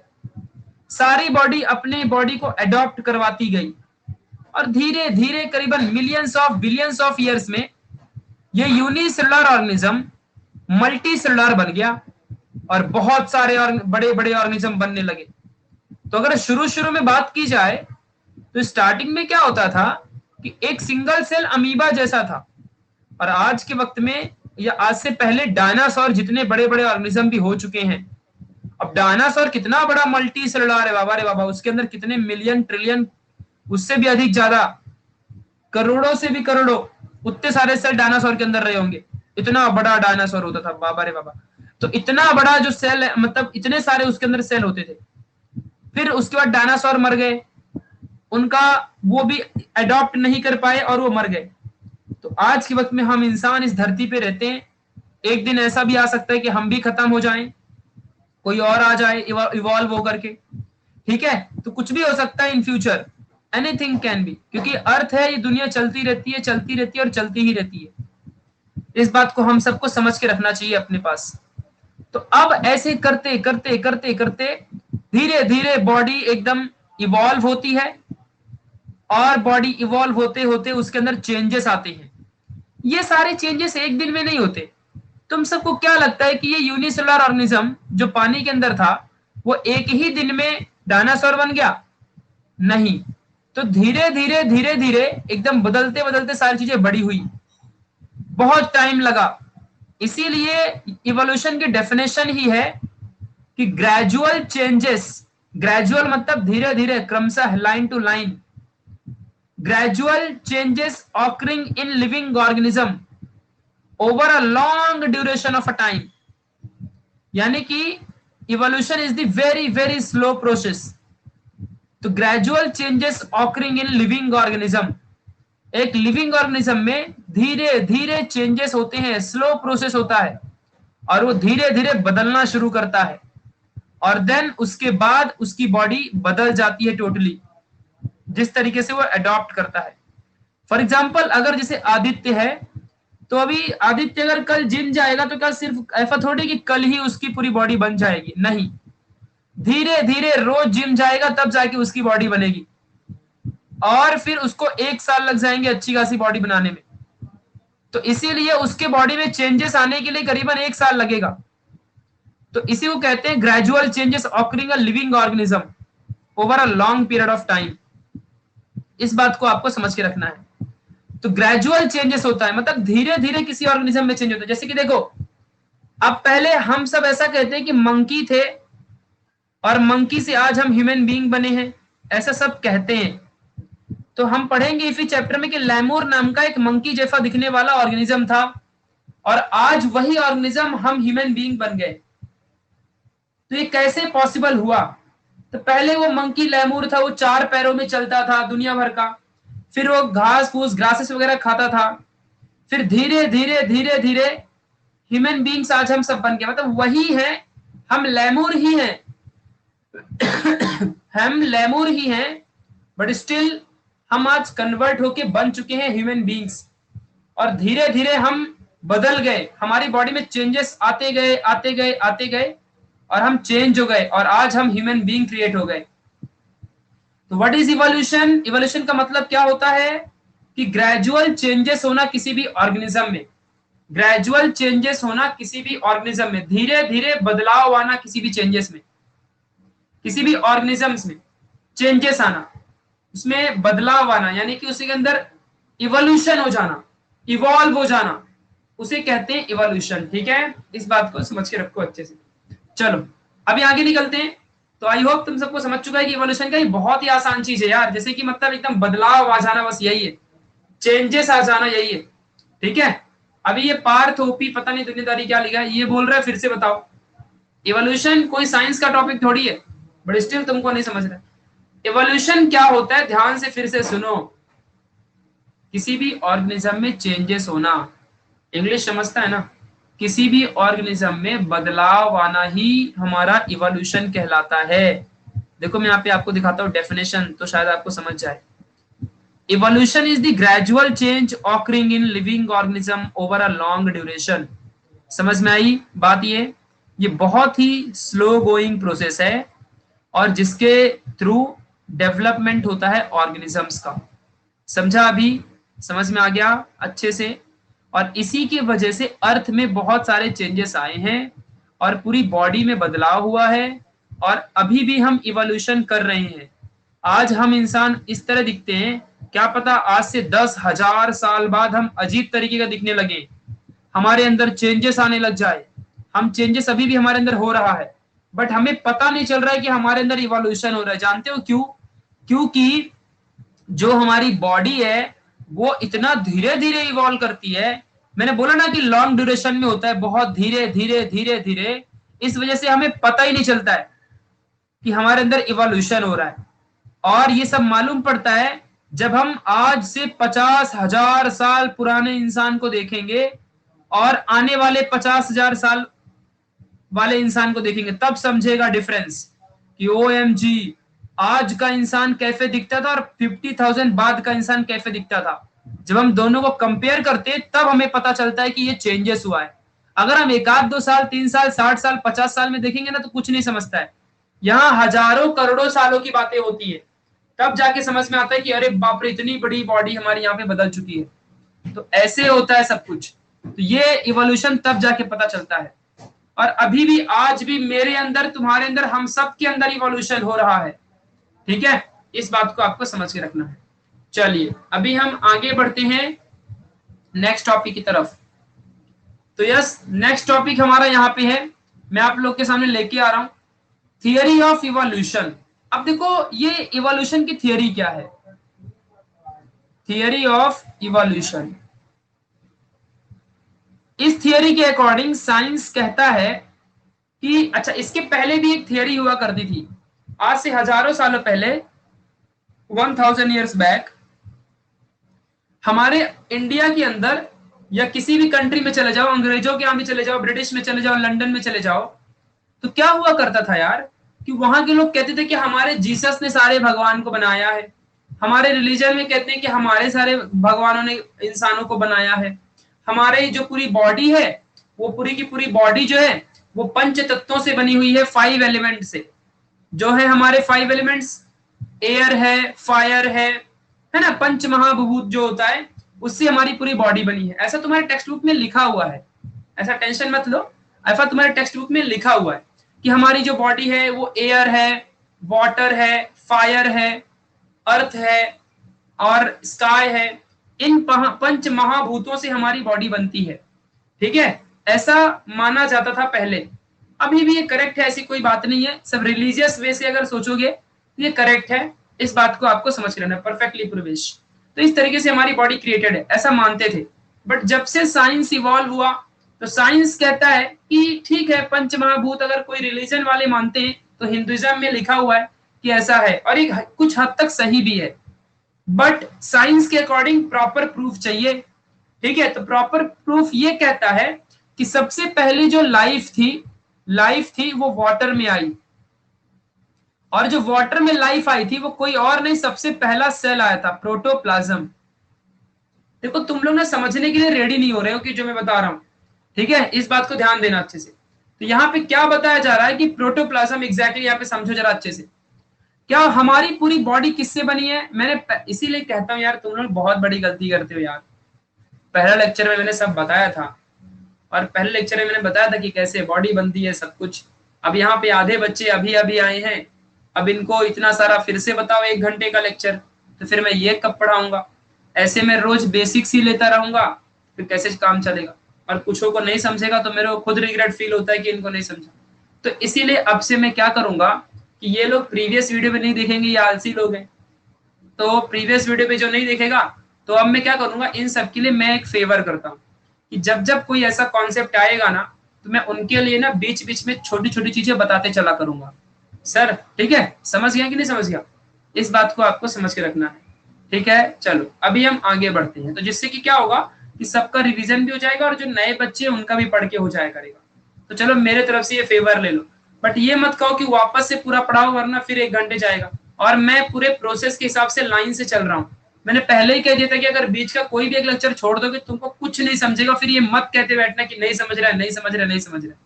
सारी बॉडी अपने बॉडी को अडॉप्ट करवाती गई और धीरे धीरे करीबन millions of billions of years में ये यूनिसेलुलर ऑर्गेनिज्म मल्टी सेलुलर बन गया और बहुत सारे बड़े बड़े ऑर्गेनिज्म बनने लगे। तो अगर शुरू शुरू में बात की जाए तो स्टार्टिंग में क्या होता था कि एक सिंगल सेल अमीबा जैसा था, और आज के वक्त में या आज से पहले डायनासोर जितने बड़े बड़े ऑर्गेनिज्म भी हो चुके हैं। अब डायनासोर कितना बड़ा मल्टी सेलुलर है बाबा रे बाबा, उसके अंदर कितने मिलियन ट्रिलियन, उससे भी अधिक ज्यादा, करोड़ों से भी करोड़ों, उतने सारे सेल डायनासोर के अंदर रहे होंगे। इतना बड़ा डायनासोर होता था बाबा रे बाबा। तो इतना बड़ा जो सेल है, मतलब इतने सारे उसके अंदर सेल होते थे। फिर उसके बाद डायनासोर मर गए, उनका वो भी अडॉप्ट नहीं कर पाए और वो मर गए। तो आज के वक्त में हम इंसान इस धरती पे रहते हैं। एक दिन ऐसा भी आ सकता है कि हम भी खत्म हो जाएं, कोई और आ जाए इवॉल्व होकर के। ठीक है, तो कुछ भी हो सकता है in future, anything can be, क्योंकि अर्थ है, ये दुनिया चलती रहती है, चलती रहती है और चलती ही रहती है। इस बात को हम सबको समझ के रखना चाहिए अपने पास। तो अब ऐसे करते करते करते करते धीरे धीरे बॉडी एकदम इवॉल्व होती है, और बॉडी इवॉल्व होते होते उसके अंदर चेंजेस आते हैं। ये सारे चेंजेस एक दिन में नहीं होते। तुम सबको क्या लगता है कि ये यूनिसेलुलर ऑर्गेनिज्म जो पानी के अंदर था वो एक ही दिन में डायनासोर बन गया? नहीं। तो धीरे धीरे धीरे धीरे एकदम बदलते बदलते सारी चीजें बड़ी हुई, बहुत टाइम लगा। इसीलिए इवोल्यूशन की डेफिनेशन ही है कि ग्रेजुअल चेंजेस, ग्रेजुअल मतलब धीरे धीरे, क्रमशः, line to line, gradual changes occurring in living organism over a long duration of a time. यानी कि evolution is the very very slow process. तो gradual changes occurring in living organism, एक living organism में धीरे धीरे changes होते हैं, slow process होता है, और वो धीरे धीरे बदलना शुरू करता है, और देन उसके बाद उसकी बॉडी बदल जाती है टोटली। जिस तरीके से वो अडॉप्ट करता है। फॉर एग्जाम्पल अगर जैसे आदित्य है, तो अभी आदित्य अगर कल जिम जाएगा तो क्या सिर्फ ऐसा थोड़ी कि कल ही उसकी पूरी बॉडी बन जाएगी, नहीं, धीरे धीरे रोज जिम जाएगा तब जाके उसकी बॉडी बनेगी, और फिर उसको 1 साल लग जाएंगे अच्छी खासी बॉडी बनाने में। तो इसीलिए उसके बॉडी में चेंजेस आने के लिए करीबन 1 साल लगेगा। तो इसी को कहते हैं gradual changes occurring a living organism over a long period of time. इस बात को आपको समझ के रखना है। तो ग्रेजुअल चेंजेस होता है मतलब धीरे धीरे किसी ऑर्गेनिज्म में चेंज होता है। जैसे कि देखो, अब पहले हम सब ऐसा कहते हैं कि मंकी थे और मंकी से आज हम ह्यूमन बीइंग बने हैं, ऐसा सब कहते हैं। तो हम पढ़ेंगे इसी चैप्टर में कि लेमूर नाम का एक मंकी जैसा दिखने वाला ऑर्गेनिज्म था, और आज वही ऑर्गेनिज्म हम ह्यूमन बीइंग बन गए। तो ये कैसे पॉसिबल हुआ? तो पहले वो मंकी लेमूर था, वो 4 पैरों में चलता था दुनिया भर का, फिर वो घास फूस ग्रासेस वगैरह खाता था, फिर धीरे धीरे धीरे धीरे ह्यूमन बीइंग्स आज हम सब बन गए। मतलब वही है, हम लेमूर ही हैं हम लेमूर ही हैं, बट स्टिल हम आज कन्वर्ट होके बन चुके हैं ह्यूमन बीइंग्स, और धीरे धीरे हम बदल गए, हमारी बॉडी में चेंजेस आते गए आते गए आते गए, और हम चेंज हो गए, और आज हम ह्यूमन बीइंग क्रिएट हो गए। तो व्हाट इज इवोल्यूशन? इवोल्यूशन का मतलब क्या होता है कि ग्रेजुअल चेंजेस होना किसी भी ऑर्गेनिज्म में, ग्रेजुअल चेंजेस होना किसी भी ऑर्गेनिज्म में, धीरे धीरे बदलाव आना किसी भी चेंजेस में, किसी भी ऑर्गेनिजम्स में चेंजेस आना, उसमें बदलाव आना, यानी कि उसके अंदर इवोल्यूशन हो जाना, इवॉल्व हो जाना, उसे कहते हैं इवोल्यूशन। ठीक है, इस बात को समझ के रखो अच्छे से। चलो अभी आगे निकलते हैं। तो आई होप तुम सबको समझ चुका है कि इवोल्यूशन का ये बहुत ही आसान चीज है यार, जैसे कि मतलब एकदम बदलाव आ जाना, बस यही है, चेंजेस आ जाना, यही है। ठीक है, अभी ये पार्थ ओपी पता नहीं दुनियादारी क्या लिखा है, ये बोल रहा है, फिर से बताओ। इवोल्यूशन कोई साइंस का टॉपिक थोड़ी है, बट स्टिल तुमको नहीं समझ रहा। इवोल्यूशन क्या होता है, ध्यान से फिर से सुनो। किसी भी ऑर्गेनिज्म में चेंजेस होना, इंग्लिश समझता है ना, किसी भी ऑर्गेनिज्म में बदलाव आना ही हमारा इवोल्यूशन कहलाता है। देखो मैं यहाँ पे आपको दिखाता हूँ डेफिनेशन, तो शायद आपको समझ जाए। Evolution is the gradual change occurring in living organism over a long duration. समझ में आई बात? ये बहुत ही स्लो गोइंग प्रोसेस है, और जिसके थ्रू डेवलपमेंट होता है ऑर्गेनिजम्स का। समझा? अभी समझ में आ गया अच्छे से? और इसी की वजह से अर्थ में बहुत सारे चेंजेस आए हैं, और पूरी बॉडी में बदलाव हुआ है, और अभी भी हम इवोल्यूशन कर रहे हैं। आज हम इंसान इस तरह दिखते हैं, क्या पता आज से 10,000 साल बाद हम अजीब तरीके का दिखने लगे, हमारे अंदर चेंजेस आने लग जाए। हम चेंजेस अभी भी हमारे अंदर हो रहा है, बट हमें पता नहीं चल रहा है कि हमारे अंदर इवोल्यूशन हो रहा है। जानते हो क्यों? क्योंकि जो हमारी बॉडी है वो इतना धीरे धीरे इवॉल्व करती है। मैंने बोला ना कि लॉन्ग ड्यूरेशन में होता है, बहुत धीरे धीरे धीरे धीरे, इस वजह से हमें पता ही नहीं चलता है कि हमारे अंदर इवोल्यूशन हो रहा है। और ये सब मालूम पड़ता है जब हम आज से 50,000 साल पुराने इंसान को देखेंगे और आने वाले 50,000 साल वाले इंसान को देखेंगे, तब समझेगा डिफरेंस कि OMG आज का इंसान कैसे दिखता था और 50,000 बाद का इंसान कैसे दिखता था। जब हम दोनों को कंपेयर करते हैं तब हमें पता चलता है कि ये चेंजेस हुआ है। अगर हम 1-2 साल 3 साल 60 साल 50 साल में देखेंगे ना तो कुछ नहीं समझता है। यहाँ हजारों करोड़ों सालों की बातें होती है, तब जाके समझ में आता है कि अरे बाप रे इतनी बड़ी बॉडी हमारी यहाँ पे बदल चुकी है। तो ऐसे होता है सब कुछ। तो ये इवोल्यूशन तब जाके पता चलता है। और अभी भी आज भी मेरे अंदर तुम्हारे अंदर हम सब के अंदर इवोल्यूशन हो रहा है। ठीक है, इस बात को आपको समझ के रखना है। चलिए अभी हम आगे बढ़ते हैं नेक्स्ट टॉपिक की तरफ। तो यस, नेक्स्ट टॉपिक हमारा यहाँ पे है, मैं आप लोग के सामने लेके आ रहा हूं, थियरी ऑफ इवोल्यूशन। अब देखो ये इवोल्यूशन की थियरी क्या है। थियरी ऑफ इवोल्यूशन, इस थियरी के अकॉर्डिंग साइंस कहता है कि अच्छा, इसके पहले भी एक थियरी हुआ करती थी, आज से हजारों सालों पहले, 1000 ईयर्स बैक, हमारे इंडिया के अंदर या किसी भी कंट्री में चले जाओ, अंग्रेजों के यहाँ भी चले जाओ, ब्रिटिश में चले जाओ, लंदन में चले जाओ, तो क्या हुआ करता था यार कि वहां के लोग कहते थे कि हमारे जीसस ने सारे भगवान को बनाया है, हमारे रिलीजन में कहते हैं कि हमारे सारे भगवानों ने इंसानों को बनाया है। हमारे जो पूरी बॉडी है वो पूरी की पूरी बॉडी जो है वो पंच तत्वों से बनी हुई है, 5 एलिमेंट से। जो है हमारे 5 एलिमेंट्स, एयर है, फायर है ना, पंच महाभूत जो होता है उससे हमारी पूरी बॉडी बनी है। ऐसा तुम्हारे टेक्स्ट बुक में लिखा हुआ है, ऐसा टेंशन मत लो, ऐसा तुम्हारे टेक्स्ट बुक में लिखा हुआ है कि हमारी जो बॉडी है वो एयर है, वाटर है, फायर है, अर्थ है और स्काई है। इन पंच महाभूतों से हमारी बॉडी बनती है, ठीक है। ऐसा माना जाता था पहले, अभी भी ये करेक्ट है, ऐसी कोई बात नहीं है। सब रिलीजियस वे से अगर सोचोगे तो ये करेक्ट है, इस बात को आपको समझ लेना, परफेक्टली प्रवेश। तो इस तरीके से हमारी बॉडी क्रिएटेड है, ऐसा मानते थे। बट जब से साइंस इवॉल्व हुआ तो साइंस कहता है कि ठीक है, पंच महाभूत अगर कोई रिलीजन वाले मानते हैं तो हिंदुइज्म में लिखा हुआ है कि ऐसा है, और एक कुछ हद तक सही भी है। बट साइंस के अकॉर्डिंग प्रॉपर प्रूफ चाहिए, ठीक है। तो प्रॉपर प्रूफ ये कहता है कि सबसे पहले जो लाइफ थी वो वाटर में आई, और जो वाटर में लाइफ आई थी वो कोई और नहीं, सबसे पहला सेल आया था, प्रोटोप्लाज्म। देखो तुम लोग ना समझने के लिए रेडी नहीं हो रहे हो कि जो मैं बता रहा हूं, ठीक है, इस बात को ध्यान देना अच्छे से। तो यहाँ पे क्या बताया जा रहा है कि प्रोटोप्लाज्म एग्जैक्टली, यहाँ पे समझो जरा अच्छे से। क्या हमारी पूरी बॉडी किससे बनी है? मैंने इसीलिए कहता हूँ यार, तुम लोग बहुत बड़ी गलती करते हो यार। पहला लेक्चर में मैंने सब बताया था, और पहले लेक्चर में मैंने बताया था कि कैसे बॉडी बनती है, सब कुछ। अब यहाँ पे आधे बच्चे अभी अभी आए हैं, अब इनको इतना सारा फिर से बताओ 1 घंटे का लेक्चर, तो फिर मैं ये कब पढ़ाऊंगा? ऐसे में रोज बेसिक्स ही लेता रहूंगा, फिर कैसे काम चलेगा? और कुछों को नहीं समझेगा तो मेरे को खुद रिग्रेट फील होता है कि इनको नहीं समझा। तो इसीलिए अब से मैं क्या करूंगा कि ये लोग प्रीवियस वीडियो में नहीं देखेंगे, ये आलसी लोग हैं, तो प्रीवियस वीडियो पे जो नहीं देखेगा, तो अब मैं क्या करूंगा, इन सब के लिए मैं एक फेवर करता हूँ कि जब जब कोई ऐसा कॉन्सेप्ट आएगा ना, तो मैं उनके लिए ना बीच बीच में छोटी छोटी चीजें बताते चला करूंगा। सर ठीक है, समझ गया कि नहीं समझ गया? इस बात को आपको समझ के रखना है, ठीक है। चलो अभी हम आगे बढ़ते हैं, तो जिससे कि क्या होगा कि सबका रिवीजन भी हो जाएगा और जो नए बच्चे हैं उनका भी पढ़ के हो जाया करेगा। तो चलो मेरे तरफ से ये फेवर ले लो, बट ये मत कहो कि वापस से पूरा पढ़ाओ वरना फिर 1 घंटे जाएगा। और मैं पूरे प्रोसेस के हिसाब से लाइन से चल रहा हूँ। मैंने पहले ही कह दिया था कि अगर बीच का कोई भी एक लेक्चर छोड़ दोगे तुमको कुछ नहीं समझेगा, फिर ये मत कहते बैठना कि नहीं समझ रहा है, नहीं समझ रहा है, नहीं समझ रहा है,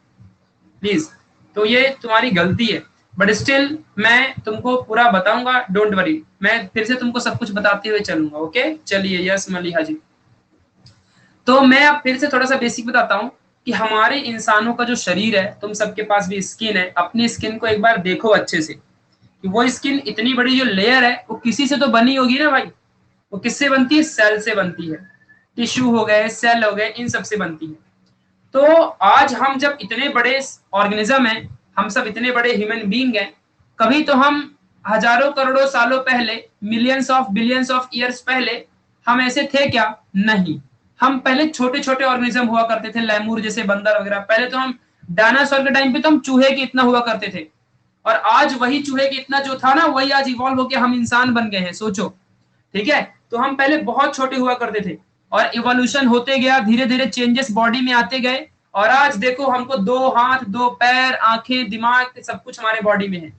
प्लीज। तो ये तुम्हारी गलती है, बट स्टिल मैं तुमको पूरा बताऊंगा, डोंट वरी। मैं फिर से तुमको सब कुछ बताते हुए चलूंगा, ओके। चलिए, यस मलिहा जी। तो मैं अब फिर से थोड़ा सा बेसिक बताता हूँ कि हमारे इंसानों का जो शरीर है, तुम सबके पास भी स्किन है, अपनी स्किन को एक बार देखो अच्छे से कि वो स्किन इतनी बड़ी जो लेयर है वो किसी से तो बनी होगी ना भाई। वो किससे बनती है? सेल से बनती है। टिश्यू हो गए, सेल हो गए, इन सब से बनती है। तो आज हम जब इतने बड़े ऑर्गेनिज्म हैं, हम सब इतने बड़े ह्यूमन बीइंग हैं, कभी तो हम हजारों करोड़ों सालों पहले, millions of billions of years पहले हम ऐसे थे क्या? नहीं। हम पहले छोटे छोटे ऑर्गेनिज्म हुआ करते थे, लेमूर जैसे बंदर वगैरह। पहले तो हम डायनासोर के टाइम पे तो हम चूहे के इतना हुआ करते थे, और आज वही चूहे के इतना जो था ना, वही आज इवॉल्व होकर हम इंसान बन गए हैं, सोचो, ठीक है। तो हम पहले बहुत छोटे हुआ करते थे, और इवोल्यूशन होते गया, धीरे धीरे चेंजेस बॉडी में आते गए, और आज देखो हमको 2 हाथ, 2 पैर, आंखें, दिमाग, सब कुछ हमारे बॉडी में है।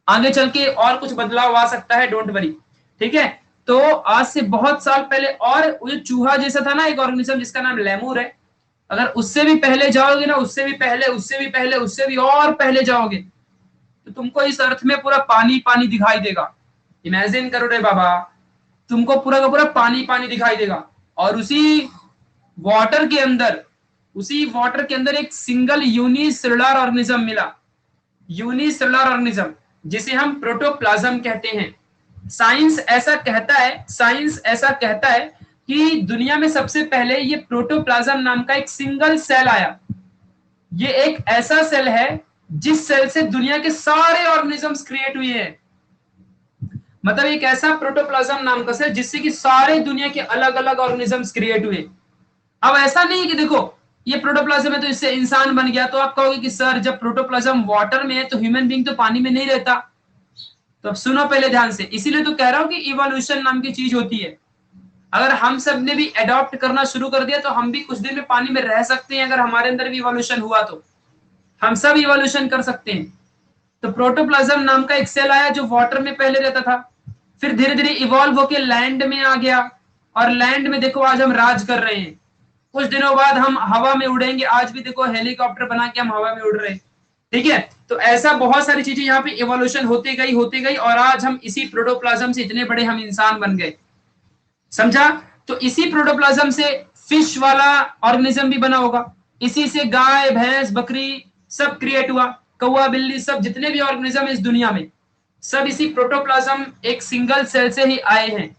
आगे चल के और कुछ बदलाव आ सकता है, डोंट वरी, ठीक है। तो आज से बहुत साल पहले, और वो जो चूहा जैसा था ना एक ऑर्गेनिज्म जिसका नाम लेमूर है, अगर उससे भी पहले जाओगे ना, उससे भी पहले, उससे भी पहले, उससे भी और पहले जाओगे, तो तुमको इस अर्थ में पूरा पानी पानी दिखाई देगा। इमेजिन करो रे बाबा, तुमको पूरा का पूरा पानी पानी दिखाई देगा, और उसी वाटर के अंदर एक सिंगल यूनिसेलुलर ऑर्गेनिज्म मिला, यूनिसेलुलर ऑर्गेनिज्म, जिसे हम प्रोटोप्लाज्म कहते हैं। साइंस ऐसा कहता है कि दुनिया में सबसे पहले ये प्रोटोप्लाज्म नाम का एक सिंगल सेल आया। ये एक ऐसा सेल है जिस सेल से दुनिया के सारे ऑर्गेनिजम्स क्रिएट हुए हैं। मतलब एक ऐसा प्रोटोप्लाज्म नाम का सेल जिससे कि सारे दुनिया के अलग अलग ऑर्गेनिजम्स क्रिएट हुए। अब ऐसा नहीं है कि देखो ये प्रोटोप्लाज्म है तो इससे इंसान बन गया, तो आप कहोगे कि सर जब प्रोटोप्लाज्म वाटर में है तो ह्यूमन बीइंग तो पानी में नहीं रहता। तो अब सुनो पहले ध्यान से, इसीलिए तो कह रहा हूं कि इवोल्यूशन नाम की चीज होती है। अगर हम सब ने भी अडॉप्ट करना शुरू कर दिया तो हम भी कुछ दिन में पानी में रह सकते हैं। अगर हमारे अंदर भी इवोल्यूशन हुआ तो हम सब इवोल्यूशन कर सकते हैं। तो प्रोटोप्लाज्म नाम का एक सेल आया जो वाटर में पहले रहता था, फिर धीरे धीरे इवॉल्व होके लैंड में आ गया, और लैंड में देखो आज हम राज कर रहे हैं। कुछ दिनों बाद हम हवा में उड़ेंगे, आज भी देखो हेलीकॉप्टर बना के हम हवा में उड़ रहे हैं। ठीक है, तो ऐसा बहुत सारी चीजें यहाँ पे इवोल्यूशन होती गई और आज हम इसी प्रोटोप्लाज्म से इतने बड़े हम इंसान बन गए। समझा? तो इसी प्रोटोप्लाज्म से फिश वाला ऑर्गेनिज्म भी बना होगा, इसी से गाय भैंस बकरी सब क्रिएट हुआ, कौवा बिल्ली सब जितने भी ऑर्गेनिज्म इस दुनिया में सब इसी प्रोटोप्लाज्म एक सिंगल सेल से ही आए हैं।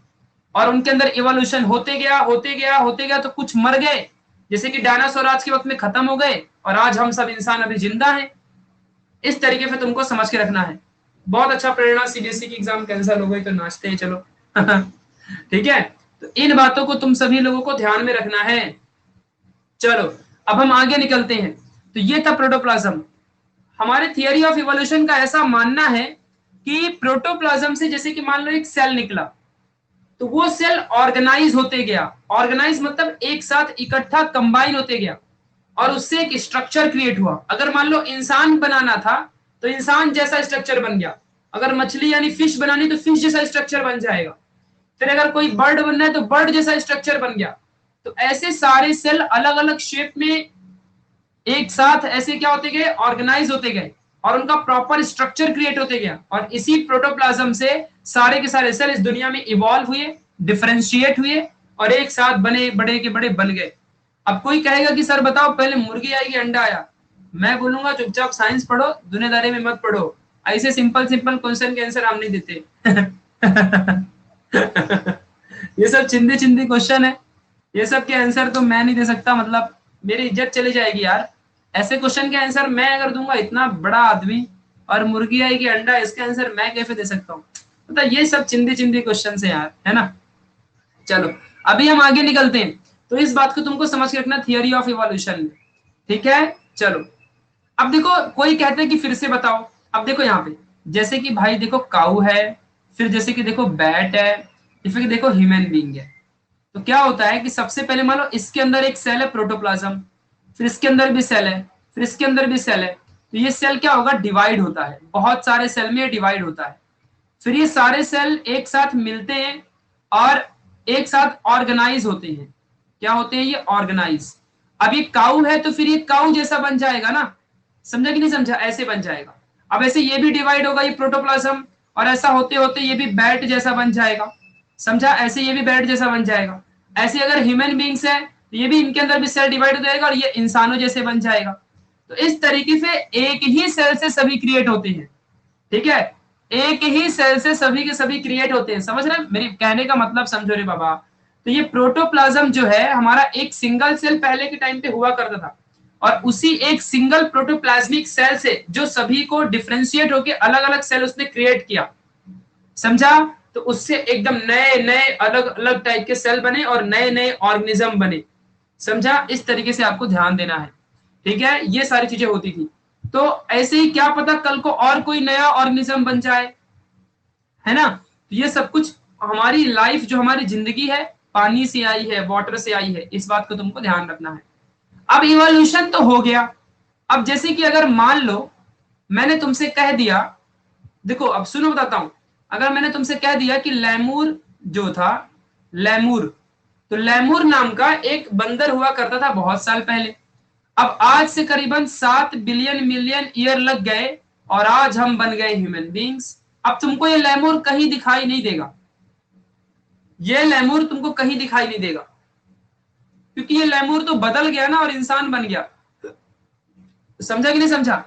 और उनके अंदर इवोल्यूशन होते गया तो कुछ मर गए, जैसे कि डायनासोर आज के वक्त में खत्म हो गए और आज हम सब इंसान अभी जिंदा हैं। इस तरीके से तुमको समझ के रखना है। बहुत अच्छा प्रेरणा, सीबीएसई की एग्जाम कैंसिल हो गई तो नाचते हैं चलो। ठीक है, तो इन बातों को तुम सभी लोगों को ध्यान में रखना है। चलो अब हम आगे निकलते हैं। तो ये था प्रोटोप्लाज्म। हमारे थियरी ऑफ इवोल्यूशन का ऐसा मानना है कि प्रोटोप्लाज्म से जैसे कि मान लो एक सेल निकला, तो वो सेल ऑर्गेनाइज होते गया। ऑर्गेनाइज मतलब एक साथ इकट्ठा कंबाइन होते गया और उससे एक स्ट्रक्चर क्रिएट हुआ। अगर मान लो इंसान बनाना था तो इंसान जैसा स्ट्रक्चर बन गया, अगर मछली यानी फिश बनानी तो फिश जैसा स्ट्रक्चर बन जाएगा, फिर अगर कोई बर्ड बनना है तो बर्ड जैसा स्ट्रक्चर बन गया। तो ऐसे सारे सेल अलग अलग शेप में एक साथ ऐसे क्या होते गए, ऑर्गेनाइज होते गए और उनका प्रॉपर स्ट्रक्चर क्रिएट होते गया। और इसी प्रोटोप्लाज्म से सारे के सारे सेल इस दुनिया में इवॉल्व हुए, डिफरेंशिएट हुए और एक साथ बने, बड़े के बड़े बन गए। अब कोई कहेगा कि सर बताओ पहले मुर्गी आई कि अंडा आया? मैं बोलूंगा चुपचाप साइंस पढ़ो, दुनियादारी में मत पढ़ो। ऐसे सिंपल सिंपल क्वेश्चन के आंसर हम नहीं देते। ये सब चिंदी चिंदी क्वेश्चन है, ये सब के आंसर तो मैं नहीं दे सकता, मतलब मेरी इज्जत चली जाएगी यार। ऐसे क्वेश्चन के आंसर मैं अगर दूंगा, इतना बड़ा आदमी, और मुर्गी आई कि अंडा, इसके आंसर मैं कैसे दे सकता हूँ? मतलब ये सब चिंदी चिंदी क्वेश्चन है यार, है ना। चलो अभी हम आगे निकलते हैं। तो इस बात को तुमको समझ के रखना थियरी ऑफ इवोल्यूशन में। ठीक है, चलो अब देखो कोई कहते हैं कि फिर से बताओ। अब देखो यहाँ पे जैसे कि भाई देखो काऊ है, फिर जैसे कि देखो बैट है, फिर देखो ह्यूमन बीइंग है। तो क्या होता है कि सबसे पहले मान लो इसके अंदर एक सेल है प्रोटोप्लाज्म, फिर इसके अंदर भी सेल है, फिर इसके अंदर भी सेल है। तो ये सेल क्या होगा, डिवाइड होता है, बहुत सारे सेल में डिवाइड होता है। फिर ये सारे सेल एक साथ मिलते हैं और एक साथ ऑर्गेनाइज होते हैं। क्या होते हैं ये, ऑर्गेनाइज। अब ये काऊ है तो फिर ये काऊ जैसा बन जाएगा ना, समझा कि नहीं समझा, ऐसे बन जाएगा। अब ऐसे ये भी डिवाइड होगा ये प्रोटोप्लाज्म, और ऐसा होते होते ये भी बैट जैसा बन जाएगा, समझा, ऐसे ये भी बैट जैसा बन जाएगा। ऐसे अगर ह्यूमन बींग्स है तो ये भी इनके अंदर भी सेल डिवाइड हो जाएगा और ये इंसानों जैसे बन जाएगा। तो इस तरीके से एक ही सेल से सभी क्रिएट होते हैं। ठीक है, एक ही सेल से सभी के सभी क्रिएट होते हैं। समझ रहे हैं मेरी कहने का मतलब, समझो रे बाबा। तो ये प्रोटोप्लाज्म जो है हमारा एक सिंगल सेल पहले के टाइम पे हुआ करता था, और उसी एक सिंगल प्रोटोप्लाज्मिक सेल से जो सभी को डिफरेंशिएट होकर अलग अलग सेल उसने क्रिएट किया, समझा। तो उससे एकदम नए नए अलग अलग टाइप के सेल बने और नए नए ऑर्गेनिज्म बने, समझा। इस तरीके से आपको ध्यान देना है। ठीक है, ये सारी चीजें होती थी। तो ऐसे ही क्या पता कल को और कोई नया ऑर्गेनिज्म बन जाए, है ना। तो ये सब कुछ हमारी लाइफ जो हमारी जिंदगी है पानी से आई है, वाटर से आई है, इस बात को तुमको ध्यान रखना है। अब इवोल्यूशन तो हो गया। अब जैसे कि अगर मान लो मैंने तुमसे कह दिया, देखो अब सुनो बताता हूं, अगर मैंने तुमसे कह दिया कि लेमूर जो था, लेमूर, तो लेमूर नाम का एक बंदर हुआ करता था बहुत साल पहले। अब आज से करीबन 7 बिलियन मिलियन ईयर लग गए और आज हम बन गए ह्यूमन बींग्स। अब तुमको ये लेमूर कहीं दिखाई नहीं देगा, ये लेमूर तुमको कहीं दिखाई नहीं देगा, क्योंकि ये लेमूर तो बदल गया ना और इंसान बन गया। समझा कि नहीं समझा।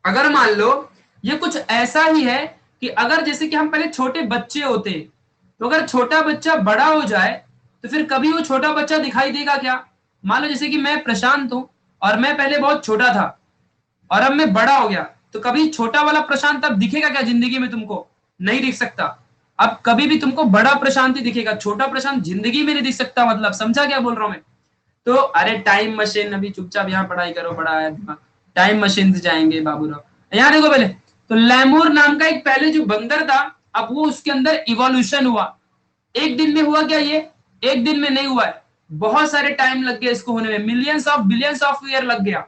अगर मान लो ये कुछ ऐसा ही है कि अगर जैसे कि हम पहले छोटे बच्चे होते, तो अगर छोटा बच्चा बड़ा हो जाए तो फिर कभी वो छोटा बच्चा दिखाई देगा क्या। मान लो जैसे कि मैं प्रशांत हूं और मैं पहले बहुत छोटा था और अब मैं बड़ा हो गया, तो कभी छोटा वाला प्रशांत अब दिखेगा क्या जिंदगी में तुमको? नहीं दिख सकता। अब कभी भी तुमको बड़ा प्रशांत ही दिखेगा, छोटा प्रशांत जिंदगी में नहीं दिख सकता। मतलब समझा क्या बोल रहा हूं मैं? तो अरे टाइम मशीन, अभी चुपचाप यहाँ पढ़ाई करो, बड़ा है दिमाग, टाइम मशीन से जाएंगे बाबूराव। यहाँ देखो पहले, तो लेमूर नाम का एक पहले जो बंदर था, अब वो उसके अंदर इवोल्यूशन हुआ। एक दिन में हुआ क्या ये? एक दिन में नहीं हुआ है, बहुत सारे टाइम लग गया इसको होने में, millions of billions of year लग गया।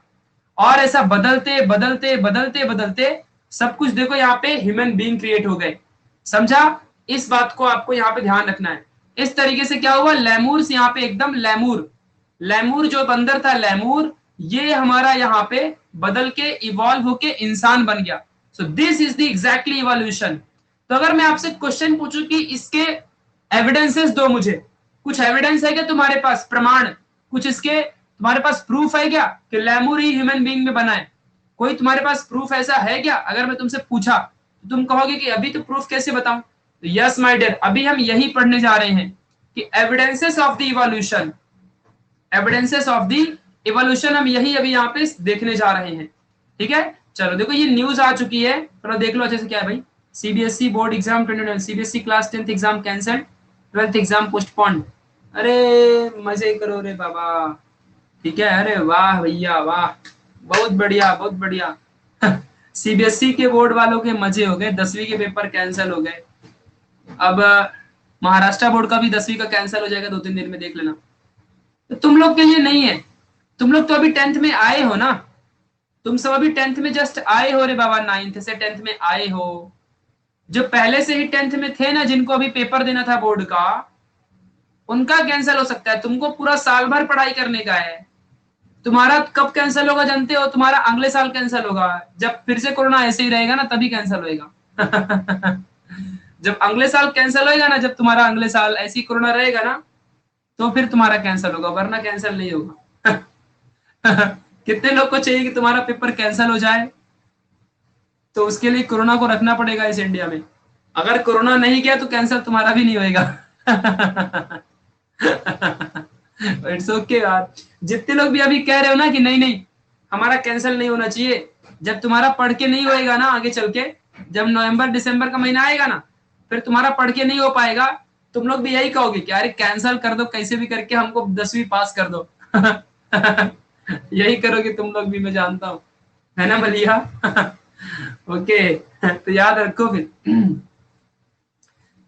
और ऐसा बदलते बदलते बदलते बदलते सब कुछ देखो यहाँ पे ह्यूमन बीइंग क्रिएट हो गए, समझा। इस बात को आपको यहाँ पे ध्यान रखना है। इस तरीके से क्या हुआ, लेमूर से यहाँ पे एकदम लेमूर, लेमूर जो बंदर था लेमूर, ये हमारा यहाँ पे बदल के इवॉल्व होके इंसान बन गया। So this is the exactly evolution. तो अगर मैं आपसे क्वेश्चन पूछूं कि इसके एविडेंसेस दो मुझे, कुछ एविडेंस है क्या तुम्हारे पास, प्रमाण कुछ इसके तुम्हारे पास प्रूफ है क्या कि लेमूर ही ह्यूमन बीइंग में बना है? कोई तुम्हारे पास प्रूफ ऐसा है क्या? अगर मैं तुमसे पूछा तो तुम कहोगे कि अभी तो प्रूफ कैसे बताऊं? तो यस माय डियर, अभी हम यही पढ़ने जा रहे हैं कि evidences of the evolution, evidences of the evolution हम यही अभी यहाँ पे देखने जा रहे हैं। ठीक है, चलो देखो ये न्यूज आ चुकी है, थोड़ा देख लो अच्छे से क्या है भाई। CBSE board exam 2021, CBSE class 10th exam cancelled, 12th exam postponed. अरे मजे करो रे बाबा। ठीक है, अरे वाह भैया वाह, बहुत बढ़िया बहुत बढ़िया। सीबीएसई के बोर्ड वालों के मजे हो गए, 10वीं के पेपर कैंसिल हो गए। अब महाराष्ट्र बोर्ड का भी 10वीं का कैंसिल हो जाएगा 2-3 दिन में, देख लेना। तो तुम लोग के लिए नहीं है, तुम लोग तो अभी 10th में आए हो ना, तुम सब अभी 10th में जस्ट आए हो रे बाबा, 9th से 10th में आए हो। जो पहले से ही 10th में थे ना, जिनको अभी पेपर देना था बोर्ड का, उनका कैंसिल हो सकता है। तुमको पूरा साल भर पढ़ाई करने का है। तुम्हारा कब कैंसिल होगा जानते हो? तुम्हारा अगले साल कैंसिल होगा, जब फिर से कोरोना ऐसे ही रहेगा ना, तभी कैंसिल होएगा। जब अगले साल कैंसिल होएगा ना, जब तुम्हारा अगले साल ऐसी कोरोना रहेगा ना, तो फिर तुम्हारा कैंसिल होगा, वरना कैंसिल नहीं होगा। कितने लोग को चाहिए कि तुम्हारा पेपर कैंसिल हो जाए? तो उसके लिए कोरोना को रखना पड़ेगा इस इंडिया में। अगर कोरोना नहीं गया तो कैंसिल तुम्हारा भी नहीं होएगा। इट्स ओके यार। जितने लोग भी अभी कह रहे हो ना कि नहीं नहीं हमारा कैंसिल नहीं होना चाहिए, जब तुम्हारा पढ़ के नहीं होएगा ना आगे चल के, जब नवंबर दिसंबर का महीना आएगा ना, फिर तुम्हारा पढ़ के नहीं हो पाएगा, तुम लोग भी यही कहोगे कि अरे कैंसिल कर दो कैसे भी करके, हमको 10वीं पास कर दो। यही करोगे तुम लोग भी, मैं जानता हूँ, है ना बलिया? ओके, तो याद रखो फिर।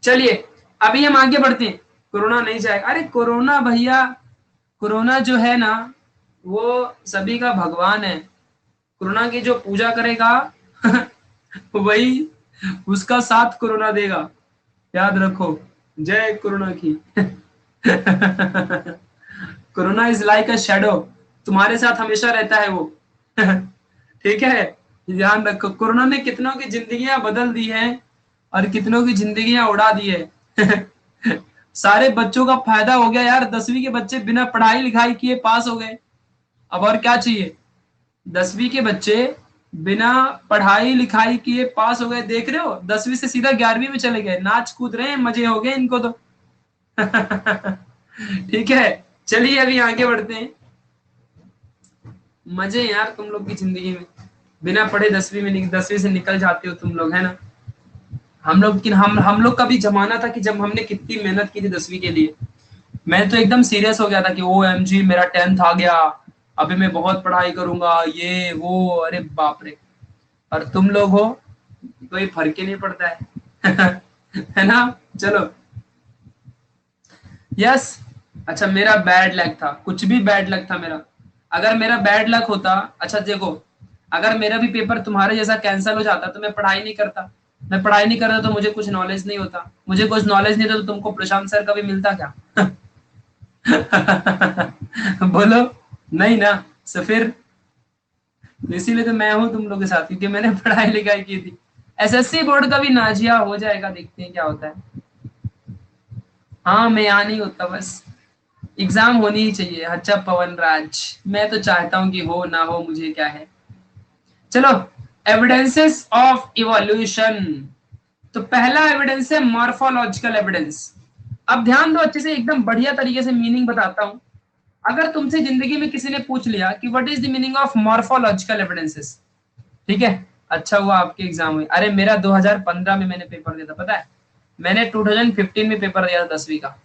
चलिए अभी हम आगे बढ़ते हैं। कोरोना नहीं जाएगा, अरे कोरोना भैया, कोरोना जो है ना वो सभी का भगवान है। कोरोना की जो पूजा करेगा वही उसका साथ कोरोना देगा, याद रखो। जय कोरोना की। Corona is like a shadow, तुम्हारे साथ हमेशा रहता है वो। ठीक है, ध्यान रखो। कोरोना ने कितनों की जिंदगियां बदल दी हैं और कितनों की जिंदगियां उड़ा दी है। सारे बच्चों का फायदा हो गया यार, 10वीं के बच्चे बिना पढ़ाई लिखाई किए पास हो गए। अब और क्या चाहिए? 10वीं के बच्चे बिना पढ़ाई लिखाई किए पास हो गए, देख रहे हो, 10वीं से सीधा 11वीं में चले गए, नाच कूद रहे हैं, मजे हो गए इनको तो। ठीक है, चलिए अभी आगे बढ़ते हैं। मजे यार तुम लोग की जिंदगी में, बिना पढ़े 10वीं से निकल जाते हो तुम लोग, है ना? हम लोग का भी जमाना था कि जब हमने कितनी मेहनत की थी 10वीं के लिए। मैं तो एकदम सीरियस हो गया था कि OMG मेरा 10th आ गया, अभी मैं बहुत पढ़ाई करूंगा, ये वो, अरे बाप रे। और तुम लोग हो, कोई फर्क ही नहीं पड़ता है। है ना? चलो यस। अच्छा मेरा बैड लक था, कुछ भी बैड लक था मेरा। अगर मेरा बैड लक होता, अच्छा देखो, अगर मेरा भी पेपर तुम्हारे जैसा कैंसिल हो जाता तो मैं पढ़ाई नहीं करता। मैं पढ़ाई नहीं करता तो मुझे कुछ नॉलेज नहीं होता, मुझे कुछ नॉलेज नहीं था तो तुमको प्रशांत सर का भी मिलता क्या? बोलो नहीं ना। सो फिर इसीलिए तो मैं हूं तुम लोग के साथ, क्योंकि मैंने पढ़ाई लिखाई की थी। SSC बोर्ड का भी नाजिया हो जाएगा, देखते हैं क्या होता है। हाँ मैं यहाँ नहीं होता, बस एग्जाम होनी ही चाहिए। अच्छा पवन राज, मैं तो चाहता हूँ कि हो ना हो, मुझे क्या है। चलो, एविडेंसेस ऑफ इवोल्यूशन। तो पहला एविडेंस है मॉर्फोलॉजिकल एविडेंस। अब ध्यान दो अच्छे से, एकदम बढ़िया तरीके से मीनिंग बताता हूं। अगर तुमसे जिंदगी में किसी ने पूछ लिया कि what is the meaning of morphological evidences, ठीक है, अच्छा हुआ आपके एग्जाम हुए। अरे मेरा 2015 में मैंने पेपर दिया था, पता है? मैंने 2015 में पेपर दिया था 10वीं का।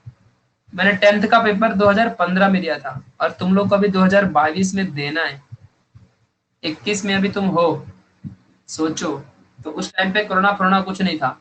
मैंने 10th का पेपर 2015 में दिया था, और तुम लोग को अभी 2022 में देना है। 21 में अभी तुम हो, सोचो। तो उस टाइम पे कोरोना कुछ नहीं था,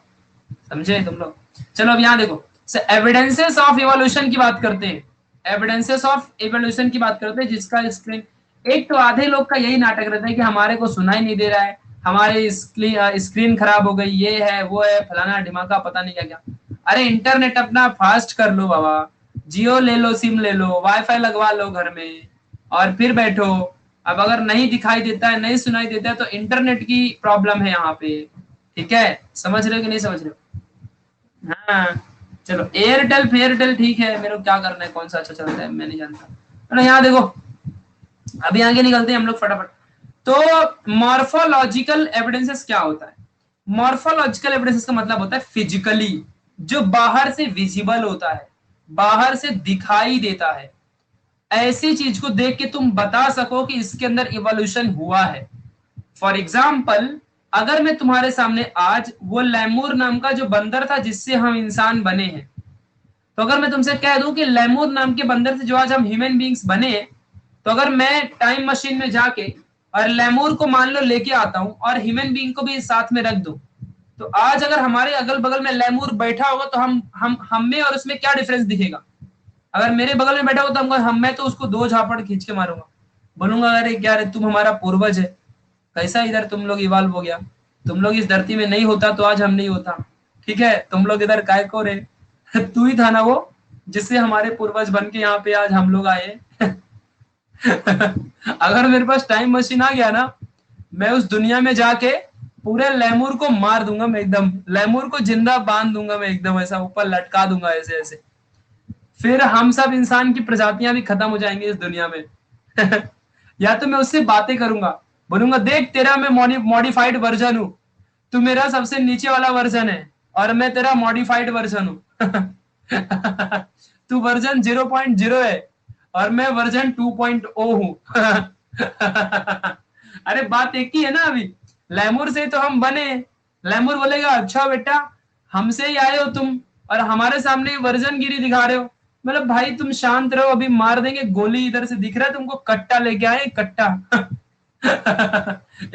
समझे तुम लोग? चलो अब यहाँ देखो, एविडेंसेस ऑफ इवोल्यूशन की बात करते हैं। एविडेंसेस ऑफ इवोल्यूशन की बात करते हैं, जिसका स्क्रीन, एक तो आधे लोग का यही नाटक रहता है कि हमारे को सुनाई नहीं दे रहा है, हमारे स्क्रीन खराब हो गई, ये है वो है, फलाना ढिमाका, पता नहीं क्या क्या। अरे इंटरनेट अपना फास्ट कर लो बाबा, जियो ले लो, सिम ले लो, वाईफाई लगवा लो घर में और फिर बैठो। अब अगर नहीं दिखाई देता है, नहीं सुनाई देता है, तो इंटरनेट की प्रॉब्लम है यहाँ पे। ठीक है, समझ रहे हो कि नहीं समझ रहे हो? हाँ चलो, एयरटेल फेयरटेल ठीक है, मेरे को क्या करना है, कौन सा अच्छा चलता है मैं नहीं जानता। चलो यहाँ देखो, अभी आगे निकलते हैं हम लोग फटाफट। तो मॉर्फोलॉजिकल एविडेंसेस क्या होता है? मॉर्फोलॉजिकल एविडेंसेस का मतलब होता है फिजिकली, जो बाहर से विजिबल होता है, बाहर से दिखाई देता है, ऐसी चीज को देख के तुम बता सको कि इसके अंदर इवोल्यूशन हुआ है। फॉर एग्जाम्पल, अगर मैं तुम्हारे सामने आज वो लेमूर नाम का जो बंदर था जिससे हम इंसान बने हैं, तो अगर मैं तुमसे कह दूं कि लेमूर नाम के बंदर से जो आज हम ह्यूमन बींग्स बने, तो अगर मैं टाइम मशीन में जाके और लेमूर को मान लो लेके आता हूं और ह्यूमन बींग को भी साथ में रख दूं, तो आज अगर हमारे अगल बगल में लेमूर बैठा होगा तो हम में और उसमें क्या डिफरेंस दिखेगा? अगर मेरे बगल में बैठा होगा तो मैं तो उसको दो झापड़ खींच के मारूंगा, बोलूंगा अरे क्या रे, तुम हमारा पूर्वज है, कैसा इधर तुम लोग इवाल्व हो गया, तुम लोग इस धरती में नहीं होता तो आज हम नहीं होता। ठीक है, तुम लोग इधर काय को रे तू ही था ना वो जिससे हमारे पूर्वज बन के यहाँ पे आज हम लोग आए। अगर मेरे पास टाइम मशीन आ गया ना, मैं उस दुनिया में जाके पूरे लेमूर को मार दूंगा, मैं एकदम लेमूर को जिंदा बांध दूंगा, मैं एकदम ऐसा ऊपर लटका दूंगा ऐसे ऐसे। फिर हम सब इंसान की प्रजातियां भी खत्म हो जाएंगी इस दुनिया में। या तो मैं उससे बातें करूंगा, बोलूंगा देख तेरा मैं मॉडिफाइड वर्जन हूं, तू मेरा सबसे नीचे वाला वर्जन है और मैं तेरा मॉडिफाइड वर्जन हूं। तू वर्जन 0.0 है और मैं वर्जन 2.0 हूं। अरे बात एक ही है ना, अभी लेमूर से तो हम बने। लेमूर बोलेगा अच्छा बेटा हमसे ही आए हो तुम और हमारे सामने वर्जन गिरी दिखा रहे हो, मतलब भाई तुम शांत रहो, अभी मार देंगे गोली, इधर से दिख रहा है तुमको, कट्टा लेके आए कट्टा।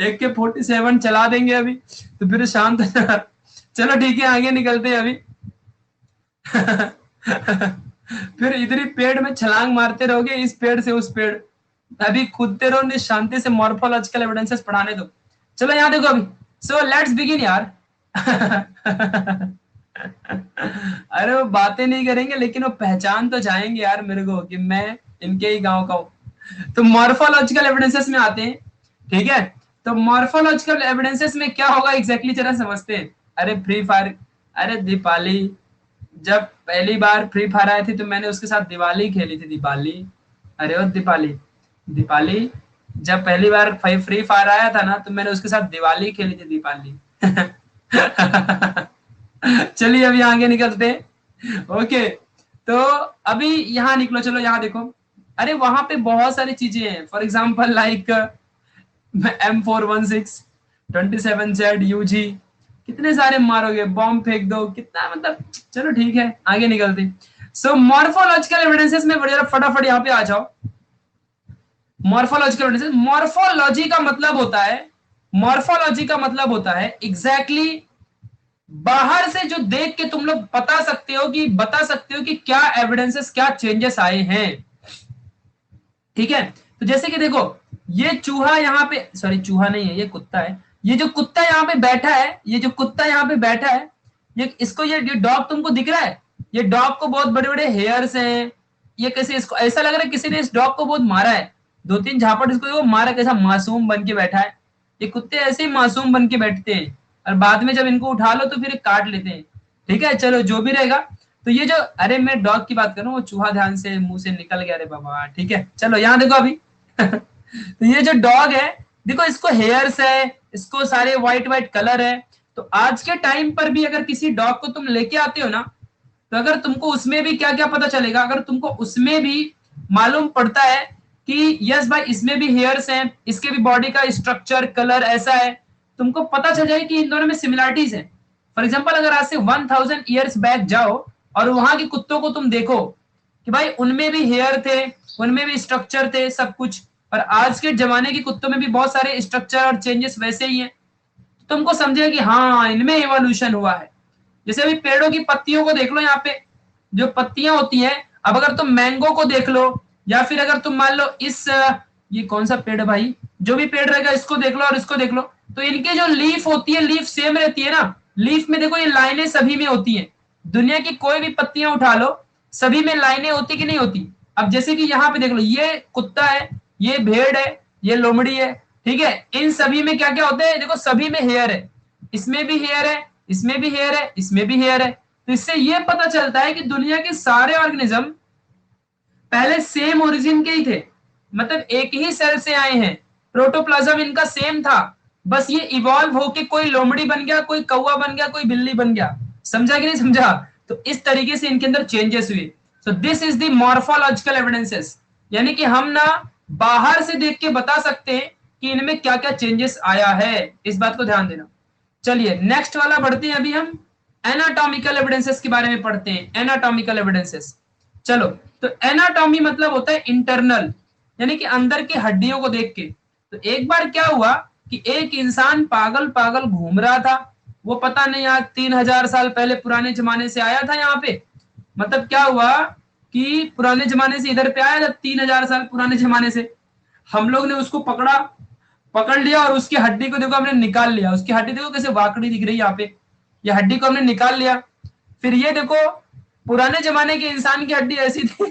एक के 47 चला देंगे अभी, तो फिर शांत। चलो ठीक है आगे निकलते हैं अभी। फिर इधर ही पेड़ में छलांग मारते रहोगे, इस पेड़ से उस पेड़, अभी कूदते रहो, नहीं शांति से मॉर्फोलॉजिकल एविडेंसेस पढ़ाने दो। चलो यहाँ देखो अभी, सो लेट्स बिगिन यार। अरे वो बातें नहीं करेंगे लेकिन वो पहचान तो जाएंगे यार मेरे को कि मैं इनके ही गांव का हूं। तो मॉर्फोलॉजिकल एविडेंसेस में आते हैं। ठीक है, तो मॉर्फोलॉजिकल एविडेंसेस में क्या होगा एग्जैक्टली जरा समझते हैं। अरे फ्री फायर, अरे दीपाली, जब पहली बार फ्री फायर आई थी तो मैंने उसके साथ दिवाली खेली थी, दीपाली। अरे ओ दीपाली, दीपाली जब पहली बार फ्री फायर आया था ना तो मैंने उसके साथ दिवाली खेली थी, दीपाली। चलिए अभी आगे निकलते हैं। ओके, तो अभी यहाँ निकलो, चलो यहाँ देखो। अरे वहां पे बहुत सारी चीजें हैं, for example like M416 27Z UG, कितने सारे मारोगे, बॉम्ब फेंक दो कितना, मतलब चलो ठीक है आगे निकलते। सो मॉर्फोलॉजिकल एविडेंसेस में बढ़िया फटाफट यहाँ पे आ जाओ। मॉर्फोलॉजिकल एविडेंसेस, मॉर्फोलॉजी का मतलब होता है, मॉर्फोलॉजी का मतलब होता है एग्जैक्टली बाहर से जो देख के तुम लोग बता सकते हो कि क्या एविडेंसेस, क्या चेंजेस आए हैं। ठीक है, तो जैसे कि देखो ये चूहा यहाँ पे, सॉरी चूहा नहीं है ये कुत्ता है, ये जो कुत्ता यहाँ पे बैठा है, ये जो कुत्ता यहाँ पे बैठा है, ये इसको ये डॉग तुमको दिख रहा है, ये डॉग को बहुत बड़े बड़े हेयर्स हैं, ये कैसे, इसको ऐसा लग रहा है किसी ने इस डॉग को बहुत मारा है, दो तीन झापड़ इसको वो मारा, कैसा मासूम बन के बैठा है। ये कुत्ते ऐसे ही मासूम बन के बैठते हैं और बाद में जब इनको उठा लो तो फिर काट लेते हैं। ठीक है, चलो जो भी रहेगा। तो ये जो, अरे मैं डॉग की बात कर रहा हूँ, वो चूहा ध्यान से मुंह से निकल गया रे बाबा। ठीक है, चलो यहाँ देखो अभी। तो ये जो डॉग है देखो, इसको हेयर्स है, इसको सारे व्हाइट व्हाइट कलर है। तो आज के टाइम पर भी अगर किसी डॉग को तुम लेके आते हो ना, तो अगर तुमको उसमें भी क्या क्या पता चलेगा, अगर तुमको उसमें भी मालूम पड़ता है कि यस भाई इसमें भी हेयर्स हैं, इसके भी बॉडी का स्ट्रक्चर कलर ऐसा है, तुमको पता चल जाए कि इन दोनों में सिमिलरिटीज है। फॉर एग्जाम्पल अगर आज से 1000 ईयर्स बैक जाओ और वहां के कुत्तों को तुम देखो कि भाई उनमें भी हेयर थे, उनमें भी स्ट्रक्चर थे सब कुछ, और आज के जमाने के कुत्तों में भी बहुत सारे स्ट्रक्चर और चेंजेस वैसे ही हैं, तो तुमको समझे कि हाँ इनमें इवोल्यूशन हुआ है। जैसे अभी पेड़ों की पत्तियों को देख लो, यहाँ पे जो पत्तियां होती हैं, अब अगर तुम मैंगो को देख लो या फिर अगर तुम मान लो इस ये कौन सा पेड़ है भाई, जो भी पेड़ रहेगा इसको देख लो और इसको देख लो, तो इनके जो लीफ होती है, लीफ सेम रहती है ना, लीफ में देखो ये लाइनें सभी में होती हैं, दुनिया की कोई भी पत्तियां उठा लो, सभी में लाइनें होती कि नहीं होती। अब जैसे कि यहाँ पे देख लो, ये कुत्ता है, ये भेड़ है, ये लोमड़ी है, ठीक है, इन सभी में क्या क्या होते हैं, देखो सभी में हेयर है, इसमें भी हेयर है, इसमें भी हेयर है, इसमें भी हेयर है। तो इससे ये पता चलता है कि दुनिया के सारे ऑर्गेनिज्म पहले सेम ओरिजिन के ही थे, मतलब एक ही सेल से आए हैं, प्रोटोप्लाज्म इनका सेम था, बस ये इवॉल्व होके कोई लोमड़ी बन गया, कोई कौवा बन गया, कोई बिल्ली बन गया। समझा कि नहीं समझा? तो इस तरीके से इनके अंदर चेंजेस हुए। So this is the morphological evidences, यानी कि हम ना बाहर से देख के बता सकते हैं कि इनमें क्या क्या चेंजेस आया है, इस बात को ध्यान देना। चलिए नेक्स्ट वाला बढ़ते हैं, अभी हम एनाटॉमिकल एविडेंसेस के बारे में पढ़ते हैं। एनाटॉमिकल एविडेंसेस, चलो, तो एनाटॉमी मतलब होता है इंटरनल, यानी कि अंदर की हड्डियों को देख के। तो एक बार क्या हुआ कि एक इंसान पागल पागल घूम रहा था, वो पता नहीं आज 3000 साल पहले पुराने जमाने से आया था यहाँ पे। मतलब क्या हुआ कि पुराने जमाने से इधर पे आया था, 3000 साल पुराने जमाने से। हम लोग ने उसको पकड़ा, पकड़ लिया और उसकी हड्डी को देखो हमने निकाल लिया। उसकी हड्डी देखो कैसे वाकड़ी दिख रही है यहाँ पे, ये हड्डी को हमने निकाल लिया। फिर ये देखो पुराने जमाने के इंसान की हड्डी ऐसी थी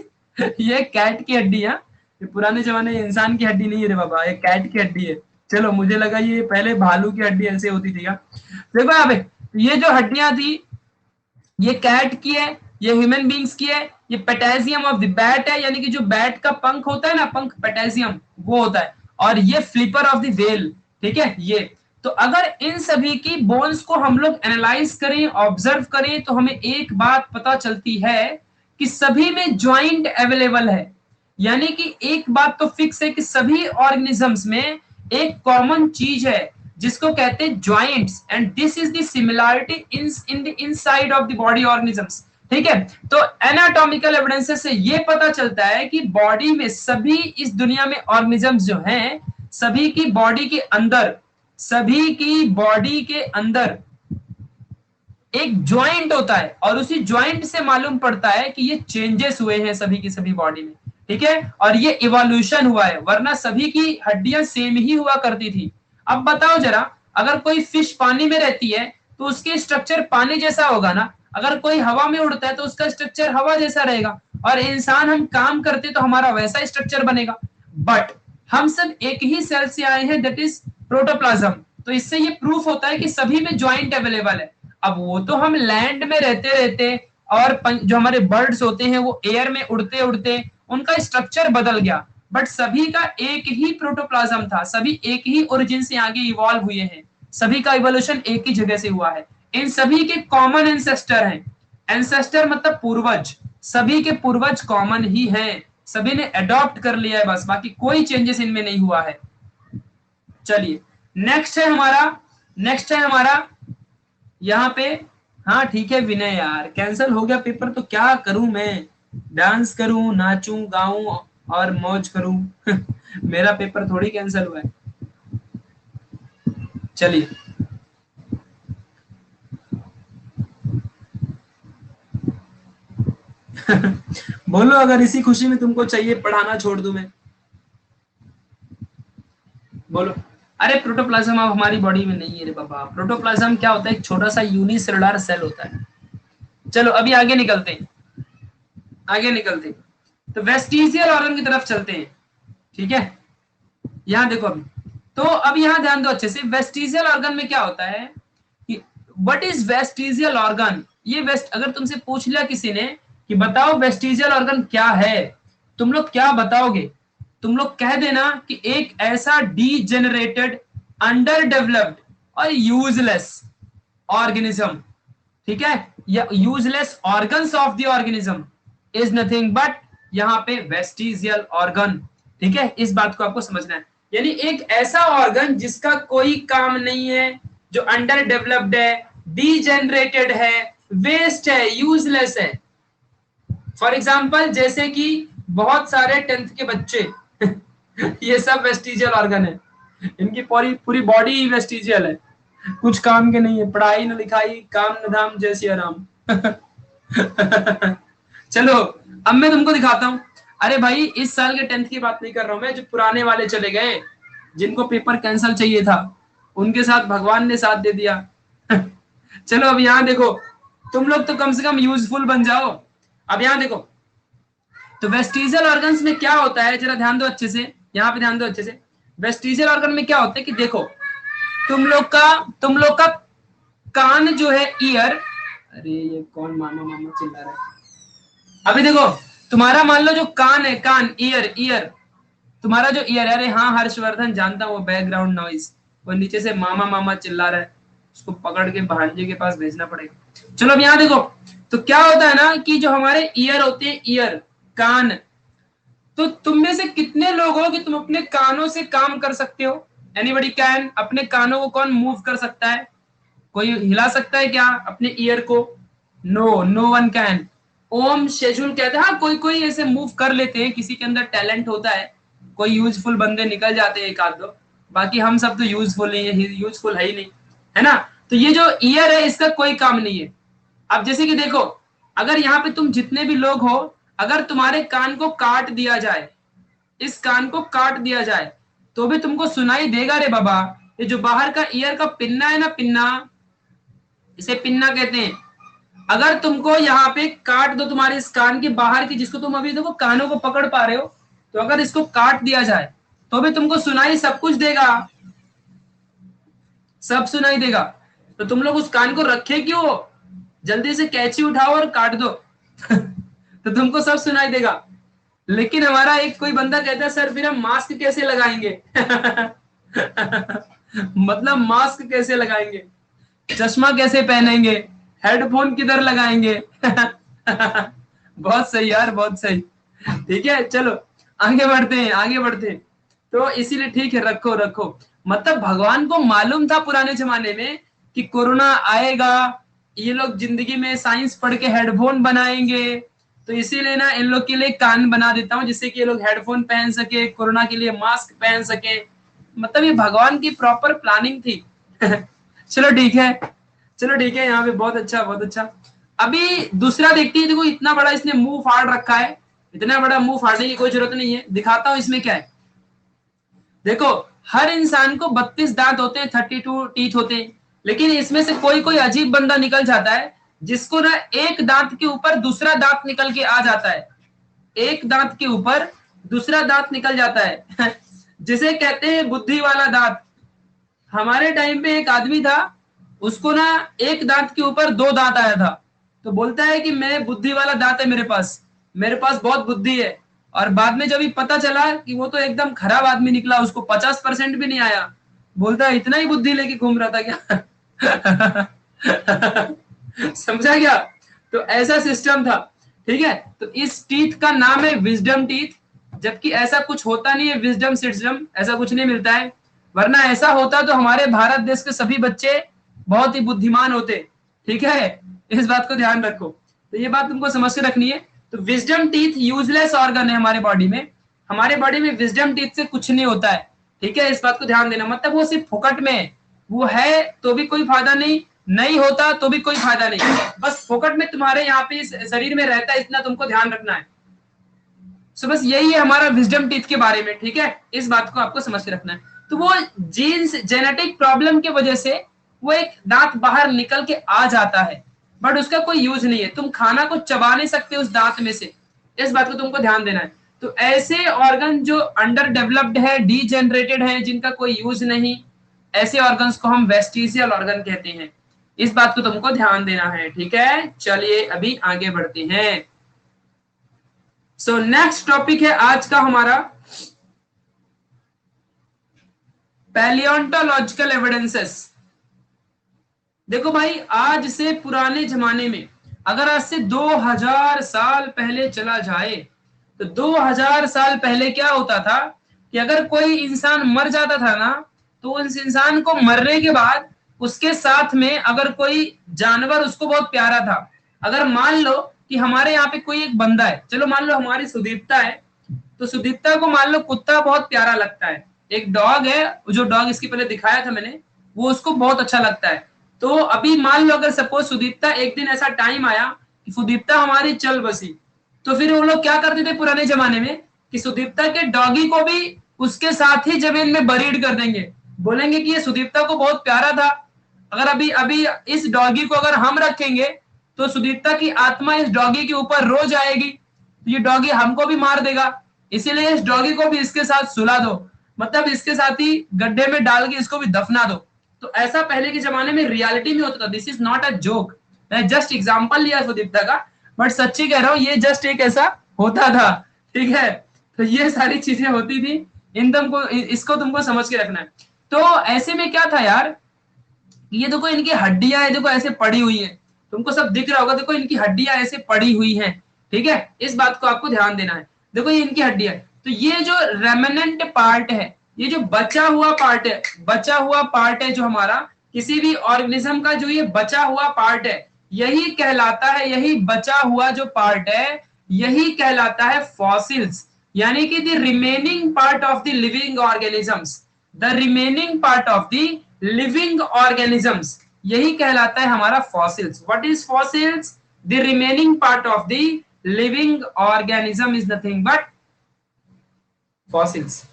ये कैट की हड्डी है, ये पुराने जमाने के इंसान की हड्डी नहीं है रे बाबा, ये कैट की हड्डी है। चलो मुझे लगा ये पहले भालू की हड्डी ऐसे होती थी क्या। देखो यहाँ पे ये जो हड्डियां थी, ये कैट की है, ये ह्यूमन बींग्स की है, ये पेटेजियम ऑफ द बैट है, यानी कि जो बैट का पंख होता है ना, पंख पेटेजियम वो होता है, और ये फ्लिपर ऑफ द वेल, ठीक है ये। तो अगर इन सभी की बोन्स को हम लोग एनालाइज करें, ऑब्जर्व करें, तो हमें एक बात पता चलती है कि सभी में ज्वाइंट अवेलेबल है। यानी कि एक बात तो फिक्स है कि सभी ऑर्गेनिजम्स में एक कॉमन चीज है जिसको कहते हैं joints, and this is the similarity in the inside of the body organisms, ठीक है। तो एनाटॉमिकल एविडेंसेस से ये पता चलता है कि बॉडी में सभी, इस दुनिया में ऑर्गेनिजम्स जो हैं, सभी की बॉडी के अंदर, सभी की बॉडी के अंदर एक ज्वाइंट होता है, और उसी ज्वाइंट से मालूम पड़ता है कि ये चेंजेस हुए हैं सभी की सभी बॉडी में, ठीक है, और ये इवोल्यूशन हुआ है, वरना सभी की हड्डियां सेम ही हुआ करती थी। अब बताओ जरा, अगर कोई फिश पानी में रहती है तो उसकी स्ट्रक्चर पानी जैसा होगा ना, अगर कोई हवा में उड़ता है तो उसका स्ट्रक्चर हवा जैसा रहेगा, और इंसान हम काम करते तो हमारा वैसा स्ट्रक्चर बनेगा। बट हम सब एक ही सेल से आए हैं, दैट इज प्रोटोप्लाज्म। तो इससे ये प्रूफ होता है कि सभी में ज्वाइंट अवेलेबल है। अब वो तो हम लैंड में रहते रहते, और जो हमारे बर्ड्स होते हैं वो एयर में उड़ते उड़ते उनका स्ट्रक्चर बदल गया, बट सभी का एक ही प्रोटोप्लाज्म था, सभी एक ही ओरिजिन से आगे इवॉल्व हुए हैं, सभी का इवोल्यूशन एक ही जगह से हुआ है। इन सभी के कॉमन एंसेस्टर हैं, एंसेस्टर मतलब पूर्वज, सभी के पूर्वज कॉमन ही हैं, सभी ने अडॉप्ट कर लिया है बस, बाकी कोई चेंजेस इनमें नहीं हुआ है। चलिए नेक्स्ट है हमारा यहाँ पे, हाँ ठीक है विनय यार, कैंसिल हो गया पेपर तो क्या करूं मैं, डांस करूं, नाचूं, गाऊं और मौज करूं मेरा पेपर थोड़ी कैंसिल हुआ है। चलिए बोलो अगर इसी खुशी में तुमको चाहिए पढ़ाना छोड़ दूं मैं, बोलो। अरे प्रोटोप्लाज्म अब हमारी बॉडी में नहीं है रे बाबा, प्रोटोप्लाज्म क्या होता है, एक छोटा सा यूनिसेलुलर सेल होता है। चलो अभी आगे निकलते हैं, तो वेस्टिजियल ऑर्गन की तरफ चलते हैं, ठीक है। यहाँ देखो अभी, तो अब यहाँ ध्यान दो अच्छे से, वेस्टिजियल ऑर्गन में क्या होता है कि व्हाट इज वेस्टिजियल ऑर्गन। ये वेस्ट, अगर तुमसे पूछ लिया किसी ने कि बताओ वेस्टिजियल ऑर्गन क्या है, तुम लोग क्या बताओगे? तुम लोग कह देना कि एक ऐसा डीजेनरेटेड, अंडर डेवलप्ड और यूजलेस ऑर्गेनिज्म, ठीक है, या useless organs of the organism is nothing but यहाँ पे वेस्टिजियल ऑर्गन, ठीक है। इस बात को आपको समझना है, यानी एक ऐसा ऑर्गन जिसका कोई काम नहीं है, जो अंडर डेवलप्ड है, डीजेनरेटेड है, वेस्ट है, यूजलेस है। फॉर एग्जाम्पल जैसे कि बहुत सारे 10th के बच्चे ये सब वेस्टिजियल ऑर्गन है, इनकी पूरी पूरी बॉडी ही वेस्टिजियल है, कुछ काम के नहीं है, पढ़ाई न लिखाई, काम न धाम, जय सिया राम चलो अब मैं तुमको दिखाता हूं। अरे भाई इस साल के 10th की बात नहीं कर रहा हूं मैं, जो पुराने वाले चले गए, जिनको पेपर कैंसिल चाहिए था, उनके साथ भगवान ने साथ दे दिया चलो अब यहाँ देखो, तुम लोग तो कम से कम यूजफुल बन जाओ। अब यहाँ देखो, तो वेस्टिजियल ऑर्गन्स में क्या होता है, जरा ध्यान दो अच्छे से, यहाँ पे ध्यान दो अच्छे से। वेस्टिजियल ऑर्गन में क्या होता है कि देखो, तुम लोग का कान जो है, ईयर, अरे ये कौन मामा मामा चिल्ला रहा है। अभी देखो, तुम्हारा मान लो जो कान है, कान, ईयर, ईयर, तुम्हारा जो ईयर है, अरे हाँ हर्षवर्धन जानता हूँ, वो बैकग्राउंड नॉइज, वो नीचे से मामा मामा चिल्ला रहा है, उसको पकड़ के भांजे के पास भेजना पड़ेगा। चलो अब यहाँ देखो, तो क्या होता है ना कि जो हमारे ईयर होते हैं, ईयर, कान, तो तुम में से कितने लोग हो कि तुम अपने कानों से काम कर सकते हो? Anybody can? अपने कानों को कौन मूव कर सकता है? कोई हिला सकता है क्या अपने ईयर को? No, no one can. ओम शेड्यूल कहते हैं, हाँ कोई कोई ऐसे मूव कर लेते हैं, किसी के अंदर टैलेंट होता है, कोई यूजफुल बंदे निकल जाते हैं एक आध दो, बाकी हम सब तो यूजफुल नहीं है, यूजफुल है ही नहीं, है ना। तो ये जो ईयर है इसका कोई काम नहीं है। अब जैसे कि देखो, अगर यहाँ पे तुम जितने भी लोग हो, अगर तुम्हारे कान को काट दिया जाए, इस कान को काट दिया जाए, तो भी तुमको सुनाई देगा रे बाबा। ये जो बाहर का ईयर का पिन्ना है ना, पिन्ना, इसे पिन्ना कहते हैं। अगर तुमको यहाँ पे काट दो तुम्हारे इस कान के बाहर की, जिसको तुम अभी देखो कानों को पकड़ पा रहे हो, तो अगर इसको काट दिया जाए तो भी तुमको सुनाई सब कुछ देगा, सब सुनाई देगा। तो तुम लोग उस कान को रखे क्यों? जल्दी से कैंची उठाओ और काट दो तो तुमको सब सुनाई देगा। लेकिन हमारा एक कोई बंदा कहता है, सर फिर हम मास्क कैसे लगाएंगे मतलब मास्क कैसे लगाएंगे, चश्मा कैसे पहनेंगे, हेडफोन किधर लगाएंगे बहुत सही यार, बहुत सही। ठीक है, चलो आगे बढ़ते हैं, आगे बढ़ते हैं। तो इसीलिए ठीक है, रखो रखो। मतलब भगवान को मालूम था पुराने जमाने में कि कोरोना आएगा, ये लोग जिंदगी में साइंस पढ़ के हेडफोन बनाएंगे, तो इसीलिए ना इन लोग के लिए कान बना देता हूँ, जिससे कि ये लोग हेडफोन पहन सके, कोरोना के लिए मास्क पहन सके। मतलब ये भगवान की प्रॉपर प्लानिंग थी चलो ठीक है, चलो ठीक है, यहाँ पे बहुत अच्छा, बहुत अच्छा। अभी दूसरा देखते हैं, देखो इतना बड़ा इसने मुंह फाड़ रखा है, इतना बड़ा मुंह फाड़ने की कोई जरूरत नहीं है, दिखाता हूँ इसमें क्या है। देखो, हर इंसान को 32 दांत होते हैं, 32 टीथ होते हैं, लेकिन इसमें से कोई कोई अजीब बंदा निकल जाता है, जिसको ना एक दांत के ऊपर दूसरा दांत निकल के आ जाता है, एक दांत के ऊपर दूसरा दांत निकल जाता है जिसे कहते हैं बुद्धि वाला दांत। हमारे टाइम पे एक आदमी था, उसको ना एक दांत के ऊपर दो दांत आया था, तो बोलता है कि मैं बुद्धि वाला दांत है मेरे पास बहुत बुद्धि है। और बाद में जब पता चला कि वो तो एकदम खराब आदमी निकला, उसको 50% भी नहीं आया, बोलता है इतना ही बुद्धि लेके घूम रहा था क्या समझा क्या? तो ऐसा सिस्टम था, ठीक है। तो इस टीथ का नाम है विजडम टीथ, जबकि ऐसा कुछ होता नहीं है, विजडम सिस्टम ऐसा कुछ नहीं मिलता है, वरना ऐसा होता तो हमारे भारत देश के सभी बच्चे बहुत ही बुद्धिमान होते, ठीक है। इस बात को ध्यान रखो, तो ये बात तुमको समझ के रखनी है। तो विजडम टीथ यूजलेस ऑर्गन है हमारे बॉडी में, हमारे बॉडी में विजडम टीथ से कुछ नहीं होता है, ठीक है, इस बात को ध्यान देना। मतलब वो सिर्फ फुकट में, वो है तो भी कोई फायदा नहीं, नहीं होता तो भी कोई फायदा नहीं, बस फोकट में तुम्हारे यहाँ पे शरीर में रहता है, इतना तुमको ध्यान रखना है। सो बस यही है हमारा विजडम टीथ के बारे में, ठीक है, इस बात को आपको समझ के रखना है। तो वो जीन्स जेनेटिक प्रॉब्लम की वजह से वो एक दांत बाहर निकल के आ जाता है, बट उसका कोई यूज नहीं है, तुम खाना को चबा नहीं सकते उस दांत में से, इस बात को तुमको ध्यान देना है। तो ऐसे ऑर्गन जो अंडर डेवलप्ड है, डीजेनरेटेड है, जिनका कोई यूज नहीं, ऐसे ऑर्गन्स को हम वेस्टिजियल ऑर्गन कहते हैं, इस बात को तुमको ध्यान देना है, ठीक है। चलिए अभी आगे बढ़ते हैं। सो नेक्स्ट टॉपिक है आज का हमारा पैलियोंटोलॉजिकल एविडेंसेस। देखो भाई, आज से पुराने जमाने में, अगर आज से 2000 साल पहले चला जाए, तो 2000 साल पहले क्या होता था कि अगर कोई इंसान मर जाता था ना, तो उस इंसान को मरने के बाद उसके साथ में अगर कोई जानवर उसको बहुत प्यारा था, अगर मान लो कि हमारे यहाँ पे कोई एक बंदा है, चलो मान लो हमारी सुदीप्ता है, तो सुदीप्ता को मान लो कुत्ता बहुत प्यारा लगता है, एक डॉग है, जो डॉग इसके पहले दिखाया था मैंने, वो उसको बहुत अच्छा लगता है। तो अभी मान लो अगर सपोज सुदीप्ता, एक दिन ऐसा टाइम आया कि सुदीप्ता हमारी चल बसी, तो फिर वो लोग क्या करते थे पुराने जमाने में कि सुदीप्ता के डॉगी को भी उसके साथ ही जमीन में बरीड कर देंगे, बोलेंगे कि ये सुदीप्ता को बहुत प्यारा था, अगर अभी अभी इस डॉगी को अगर हम रखेंगे तो सुदीप्ता की आत्मा इस डॉगी के ऊपर रो जाएगी, तो ये डॉगी हमको भी मार देगा, इसीलिए इस डॉगी को भी इसके साथ सुला दो, मतलब इसके साथ ही गड्ढे में डाल के इसको भी दफना दो। तो ऐसा पहले के जमाने में रियलिटी में होता था। This is not a joke, मैं जस्ट एग्जांपल लिया सुदीप्ता का, बट सच्ची कह रहा हूं, ये जस्ट एक ऐसा होता था, ठीक है। तो ये सारी चीजें होती थी, इन तुमको इसको तुमको समझ के रखना है। तो ऐसे में क्या था यार, ये देखो इनकी हड्डियां देखो ऐसे पड़ी हुई है, तुमको सब दिख रहा होगा, देखो इनकी हड्डियां ऐसे पड़ी हुई हैं, ठीक है, इस बात को आपको ध्यान देना है। देखो ये इनकी हड्डियां, तो ये जो रेमिनेंट पार्ट है, ये जो बचा हुआ पार्ट है, बचा हुआ पार्ट है जो हमारा किसी भी ऑर्गेनिज्म का, जो ये बचा हुआ पार्ट है, यही कहलाता है, यही बचा हुआ जो पार्ट है यही कहलाता है फॉसिल्स, यानी कि the remaining part of the living organisms, the remaining part of the living organisms, यही कहलाता है हमारा fossils. What is fossils? The remaining part of the living organism is nothing but fossils.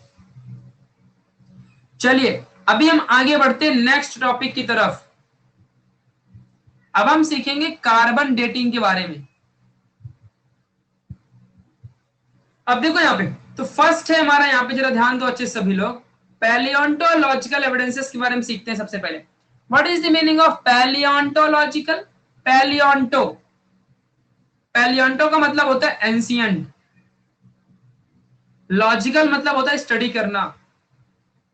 चलिए अभी हम आगे बढ़ते हैं नेक्स्ट टॉपिक की तरफ। अब हम सीखेंगे कार्बन डेटिंग के बारे में। अब देखो यहाँ पे, तो फर्स्ट है हमारा, यहाँ पे जरा ध्यान दो अच्छे से सभी लोग, पैलियोंटोलॉजिकल एविडेंसेस के बारे में सीखते हैं सबसे पहले। What is the meaning of palaeontological? Palaeonto, palaeonto का मतलब होता है एंशिएंट, लॉजिकल मतलब होता है स्टडी करना,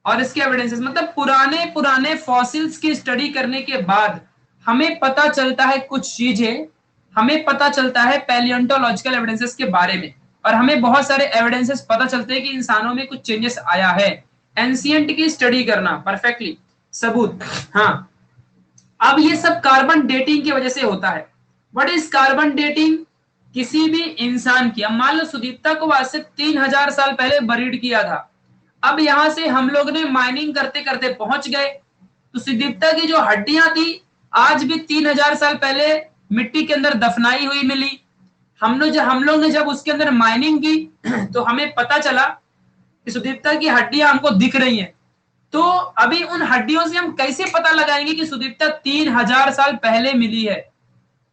और इसके एविडेंसेस मतलब पुराने पुराने फॉसिल्स की स्टडी करने के बाद हमें पता चलता है कुछ चीजें, हमें पता चलता है पैलियोंटोलॉजिकल एविडेंसेस के बारे में, और हमें बहुत सारे एविडेंसेस पता चलते हैं कि इंसानों में कुछ चेंजेस आया है। एंशिएंट की स्टडी करना, परफेक्टली, सबूत। हाँ, अब ये सब कार्बन डेटिंग की वजह से होता है। What is carbon dating? किसी भी इंसान की, अब मान लो सुदीप्ता को आज से 3000 साल पहले बरीड किया था, अब यहां से हम लोग ने माइनिंग करते करते पहुंच गए, तो सुदीप्ता की जो हड्डियां थी आज भी 3000 साल पहले मिट्टी के अंदर दफनाई हुई मिली। हम लोग ने जब उसके अंदर माइनिंग की तो हमें पता चला कि सुदीप्ता की हड्डियां हमको दिख रही हैं। तो अभी उन हड्डियों से हम कैसे पता लगाएंगे कि सुदीप्ता 3000 साल पहले मिली है,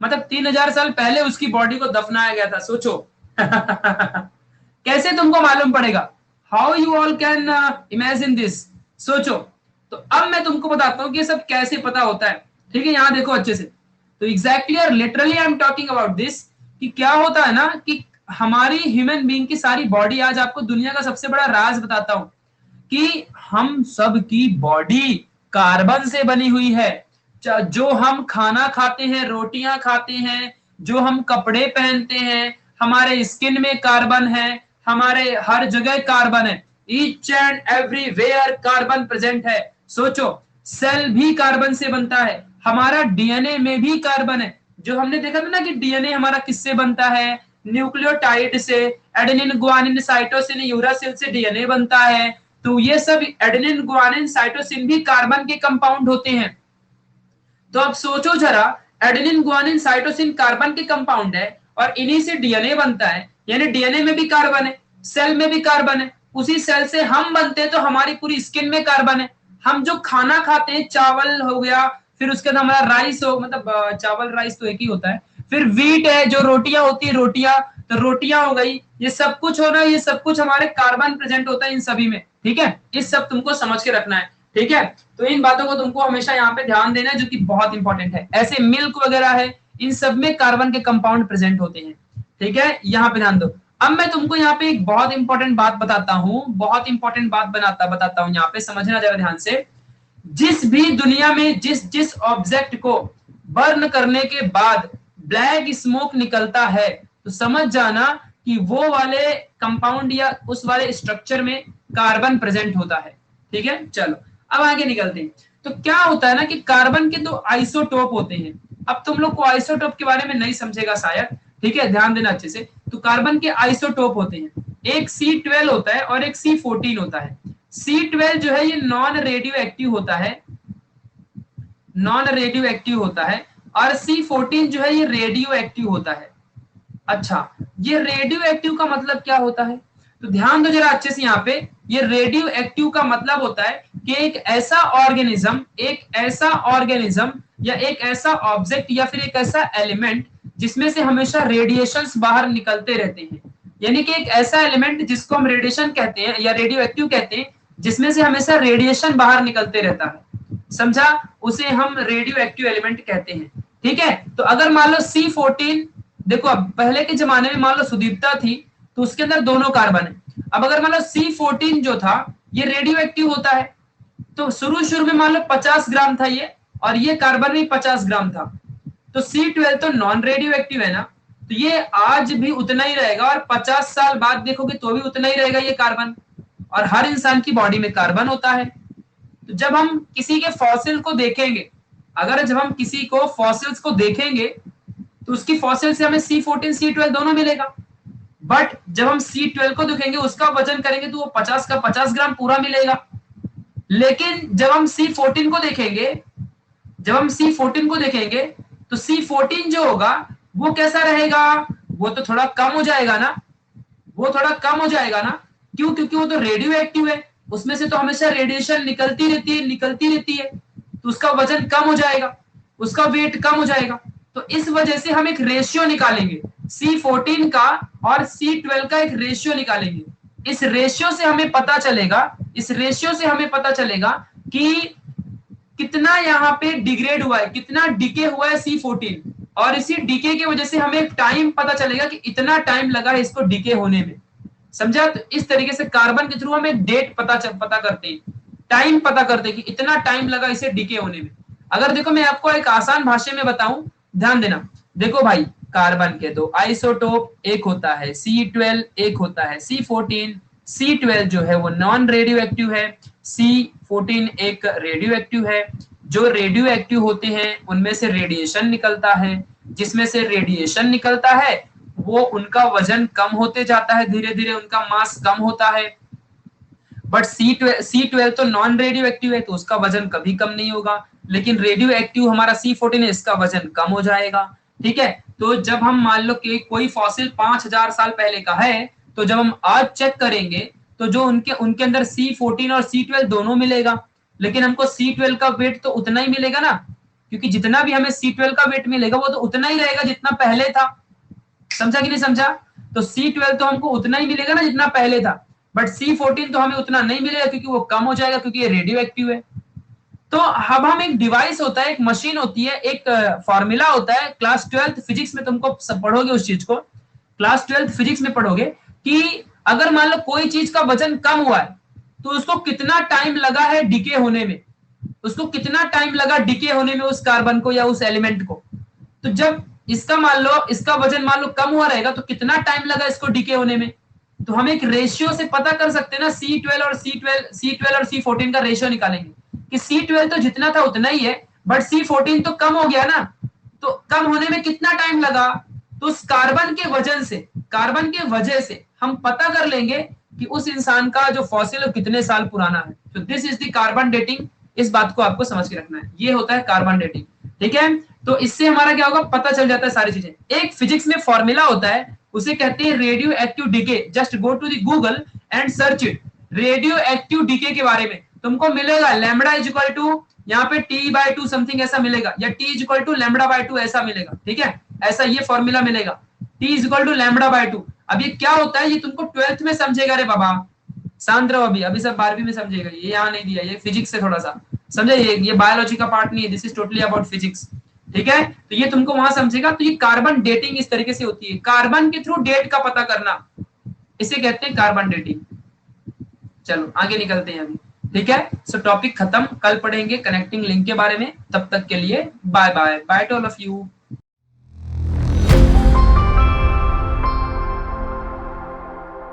मतलब 3000 साल पहले उसकी बॉडी को दफनाया गया था, सोचो। कैसे तुमको मालूम पड़ेगा? How you all can imagine this? सोचो। तो अब मैं तुमको बताता हूँ कि ये सब कैसे पता होता है, ठीक है। यहाँ देखो अच्छे से, तो एग्जैक्टली और literally I am talking about this, कि क्या होता है ना कि हमारी ह्यूमन बीइंग की सारी बॉडी, आज आपको दुनिया का सबसे बड़ा राज बताता हूं कि हम सब की बॉडी कार्बन से बनी हुई है। जो हम खाना खाते हैं, रोटियां खाते हैं, जो हम कपड़े पहनते हैं, हमारे स्किन में कार्बन है, हमारे हर जगह कार्बन है, each and everywhere carbon present है। सोचो, सेल भी कार्बन से बनता है, हमारा डीएनए में भी कार्बन है। जो हमने देखा था ना कि डीएनए हमारा किससे बनता है? न्यूक्लियोटाइड से, एडेनिन गुआनिन साइटोसिन यूरासिल से डीएनए बनता है। तो ये सब एडेनिन गुआनिन साइटोसिन भी कार्बन के कंपाउंड होते हैं। तो अब सोचो जरा, एडेनिन गुआनिन साइटोसिन कार्बन के कंपाउंड है और इन्हीं से डीएनए बनता है, यानी डीएनए में भी कार्बन है, सेल में भी कार्बन है, उसी सेल से हम बनते हैं, तो हमारी पूरी स्किन में कार्बन है। हम जो खाना खाते हैं, चावल हो गया, फिर उसके बाद हमारा राइस हो, मतलब चावल राइस तो एक ही होता है, फिर व्हीट है, जो रोटियां होती है, रोटियां, तो रोटियां हो गई, ये सब कुछ हो रहा है, ये सब कुछ हमारे कार्बन प्रेजेंट होता है इन सभी में, ठीक है। इस सब तुमको समझ के रखना है, ठीक है। तो इन बातों को तुमको हमेशा यहाँ पे ध्यान देना है, जो कि बहुत इंपॉर्टेंट है। ऐसे मिल्क वगैरह है, इन सब में कार्बन के कंपाउंड प्रेजेंट होते हैं, ठीक है, यहाँ पे ध्यान दो। अब मैं तुमको यहाँ पे एक बहुत इंपॉर्टेंट बात बताता हूँ, बहुत इंपॉर्टेंट बात बताता हूँ, यहाँ पे समझना जरा ध्यान से। जिस भी दुनिया में जिस ऑब्जेक्ट को बर्न करने के बाद ब्लैक स्मोक निकलता है, तो समझ जाना कि वो वाले कंपाउंड या उस वाले स्ट्रक्चर में कार्बन प्रेजेंट होता है, ठीक है। चलो अब आगे निकलते हैं। तो क्या होता है ना कि कार्बन के दो आइसोटोप होते हैं। अब तुम लोग को आइसोटोप के बारे में नहीं समझेगा शायद, ठीक है, ध्यान देना अच्छे से। तो कार्बन के आइसोटोप होते हैं, एक C12 होता है और एक C14 होता है। C12 जो है ये नॉन रेडियो एक्टिव होता है, नॉन रेडियो एक्टिव होता है, और C14 जो है ये रेडियो एक्टिव होता है। अच्छा, ये रेडियो एक्टिव का मतलब क्या होता है? तो ध्यान दो जरा अच्छे से यहाँ पे, ये रेडियो एक्टिव का मतलब होता है कि एक ऐसा ऑर्गेनिज्म या एक ऐसा ऑब्जेक्ट या फिर एक ऐसा एलिमेंट जिसमें से हमेशा रेडिएशंस बाहर निकलते रहते हैं। यानी कि एक ऐसा एलिमेंट जिसको हम रेडिएशन कहते हैं या रेडियो एक्टिव कहते हैं, जिसमें से हमेशा रेडिएशन बाहर निकलते रहता है, समझा, उसे हम रेडियो एक्टिव एलिमेंट कहते हैं। ठीक है, तो अगर मान लो C14, देखो अब पहले के जमाने में मान लो सुदीप्ता थी तो उसके अंदर दोनों कार्बन है। अब अगर मान लो C14 जो था ये रेडियो एक्टिव होता है, तो शुरू में मान लो 50 ग्राम था ये, और ये कार्बन भी 50 ग्राम था, तो C12 तो नॉन रेडियो एक्टिव है ना, तो ये आज भी उतना ही रहेगा और 50 साल बाद देखोगे तो भी उतना ही रहेगा ये कार्बन। और हर इंसान की बॉडी में कार्बन होता है। तो जब हम किसी के फॉसिल को देखेंगे, अगर जब हम किसी को फॉसिल्स को देखेंगे तो उसकी फॉसिल से हमें C14 C12 दोनों मिलेगा। बट जब हम C12 को देखेंगे उसका वजन करेंगे तो वो 50 का 50 ग्राम पूरा मिलेगा। लेकिन जब हम C14 को देखेंगे तो C14 जो होगा वो कैसा रहेगा, वो तो थोड़ा कम हो जाएगा ना, क्यों? क्योंकि वो तो रेडियो एक्टिव है, उसमें से तो हमेशा रेडिएशन निकलती रहती है, तो उसका वजन कम हो जाएगा, उसका वेट कम हो जाएगा। तो इस वजह से हम एक रेशियो निकालेंगे, C14 का और C12 का एक रेशियो निकालेंगे। इस रेशियो से हमें पता चलेगा कि कितना यहाँ पे डिग्रेड हुआ है, कितना डिके हुआ है C14, और इसी डिके की वजह से हमें एक टाइम पता चलेगा कि इतना टाइम लगा है इसको डिके होने में, समझा। तो इस तरीके से कार्बन के थ्रू हम एक डेट पता करते हैं, टाइम पता करते हैं कि इतना टाइम लगा इसे डिके होने में। अगर देखो मैं आपको एक आसान भाषा में बताऊं, ध्यान देना, देखो भाई कार्बन के दो आइसोटोप, एक होता है C12, एक होता है C14। C12 जो है वो नॉन रेडियो एक्टिव है, C14 एक रेडियो एक्टिव है। जो रेडियो एक्टिव होते हैं उनमें से रेडिएशन निकलता है, जिसमें से रेडिएशन निकलता है वो उनका वजन कम होते जाता है, धीरे धीरे उनका मास कम होता है। बट C12 तो नॉन रेडियो एक्टिव है तो उसका वजन कभी कम नहीं होगा, लेकिन रेडियो एक्टिव हमारा C14 है, इसका वजन कम हो जाएगा। ठीक है, तो जब हम मान लो कि कोई फॉसिल 5000 साल पहले का है, तो जब हम आज चेक करेंगे तो जो उनके अंदर C14 और C12 दोनों मिलेगा, लेकिन हमको C12 का वेट तो उतना ही मिलेगा ना, क्योंकि जितना भी हमें C12 का वेट मिलेगा वो तो उतना ही रहेगा जितना पहले था, समझा कि नहीं समझा। तो C12 तो हमको उतना ही मिलेगा ना जितना पहले था, बट C14 तो हमें उतना नहीं मिलेगा क्योंकि वो कम हो जाएगा, क्योंकि ये रेडियो एक्टिव है। तो अब हम एक डिवाइस होता है, एक मशीन होती है, एक फॉर्मूला होता है, क्लास 12th फिजिक्स में तुमको सब पढ़ोगे उस चीज को, क्लास 12th फिजिक्स में पढ़ोगे कि अगर मान लो कोई चीज का वजन कम हुआ है तो उसको कितना टाइम लगा है डिके होने में, उस कार्बन को या उस एलिमेंट को। तो जब इसका वजन मान लो कम हुआ रहेगा तो कितना टाइम लगा इसको डिके होने में, तो हम एक रेशियो से पता कर सकते हैं ना, C12 और C14 का रेशियो निकालेंगे कि C12 तो जितना था उतना ही है, बट C14 तो कम हो गया ना, तो कम होने में कितना टाइम लगा, तो उस कार्बन के वजह से हम पता कर लेंगे कि उस इंसान का जो फॉसिल है कितने साल पुराना है। तो this is the carbon dating, इस बात को आपको समझ के रखना है, ये होता है कार्बन डेटिंग। ठीक है, तो इससे हमारा क्या होगा, पता चल जाता है सारी चीजें। एक फिजिक्स में फॉर्मूला होता है, उसे कहते हैं radioactive decay. Just go to the Google and search it, radioactive decay के बारे में तुमको मिलेगा लैम्बडा इज इक्वल टू यहाँ पे T/2 समथिंग ऐसा मिलेगा, या T इज इक्वल टू λ/2 ऐसा मिलेगा। ठीक है, ऐसा ये फॉर्मूला मिलेगा, T इज इक्वल टू λ/2। अब ये क्या होता है, ये तुमको 12th में समझेगा रे बाबा, शांत रहो, अभी सब 12वीं में समझेगा, ये यहाँ नहीं दिया, ये फिजिक्स से थोड़ा सा समझे, ये बायोलॉजी का पार्ट नहीं है, this is totally about physics. ठीक है, तो ये तुमको वहां समझेगा। तो ये कार्बन डेटिंग इस तरीके से होती है, कार्बन के थ्रू डेट का पता करना, इसे कहते हैं कार्बन डेटिंग। चलो आगे निकलते हैं अभी। ठीक है, सो टॉपिक खत्म, कल पढ़ेंगे कनेक्टिंग लिंक के बारे में। तब तक के लिए bye bye, bye to all of you.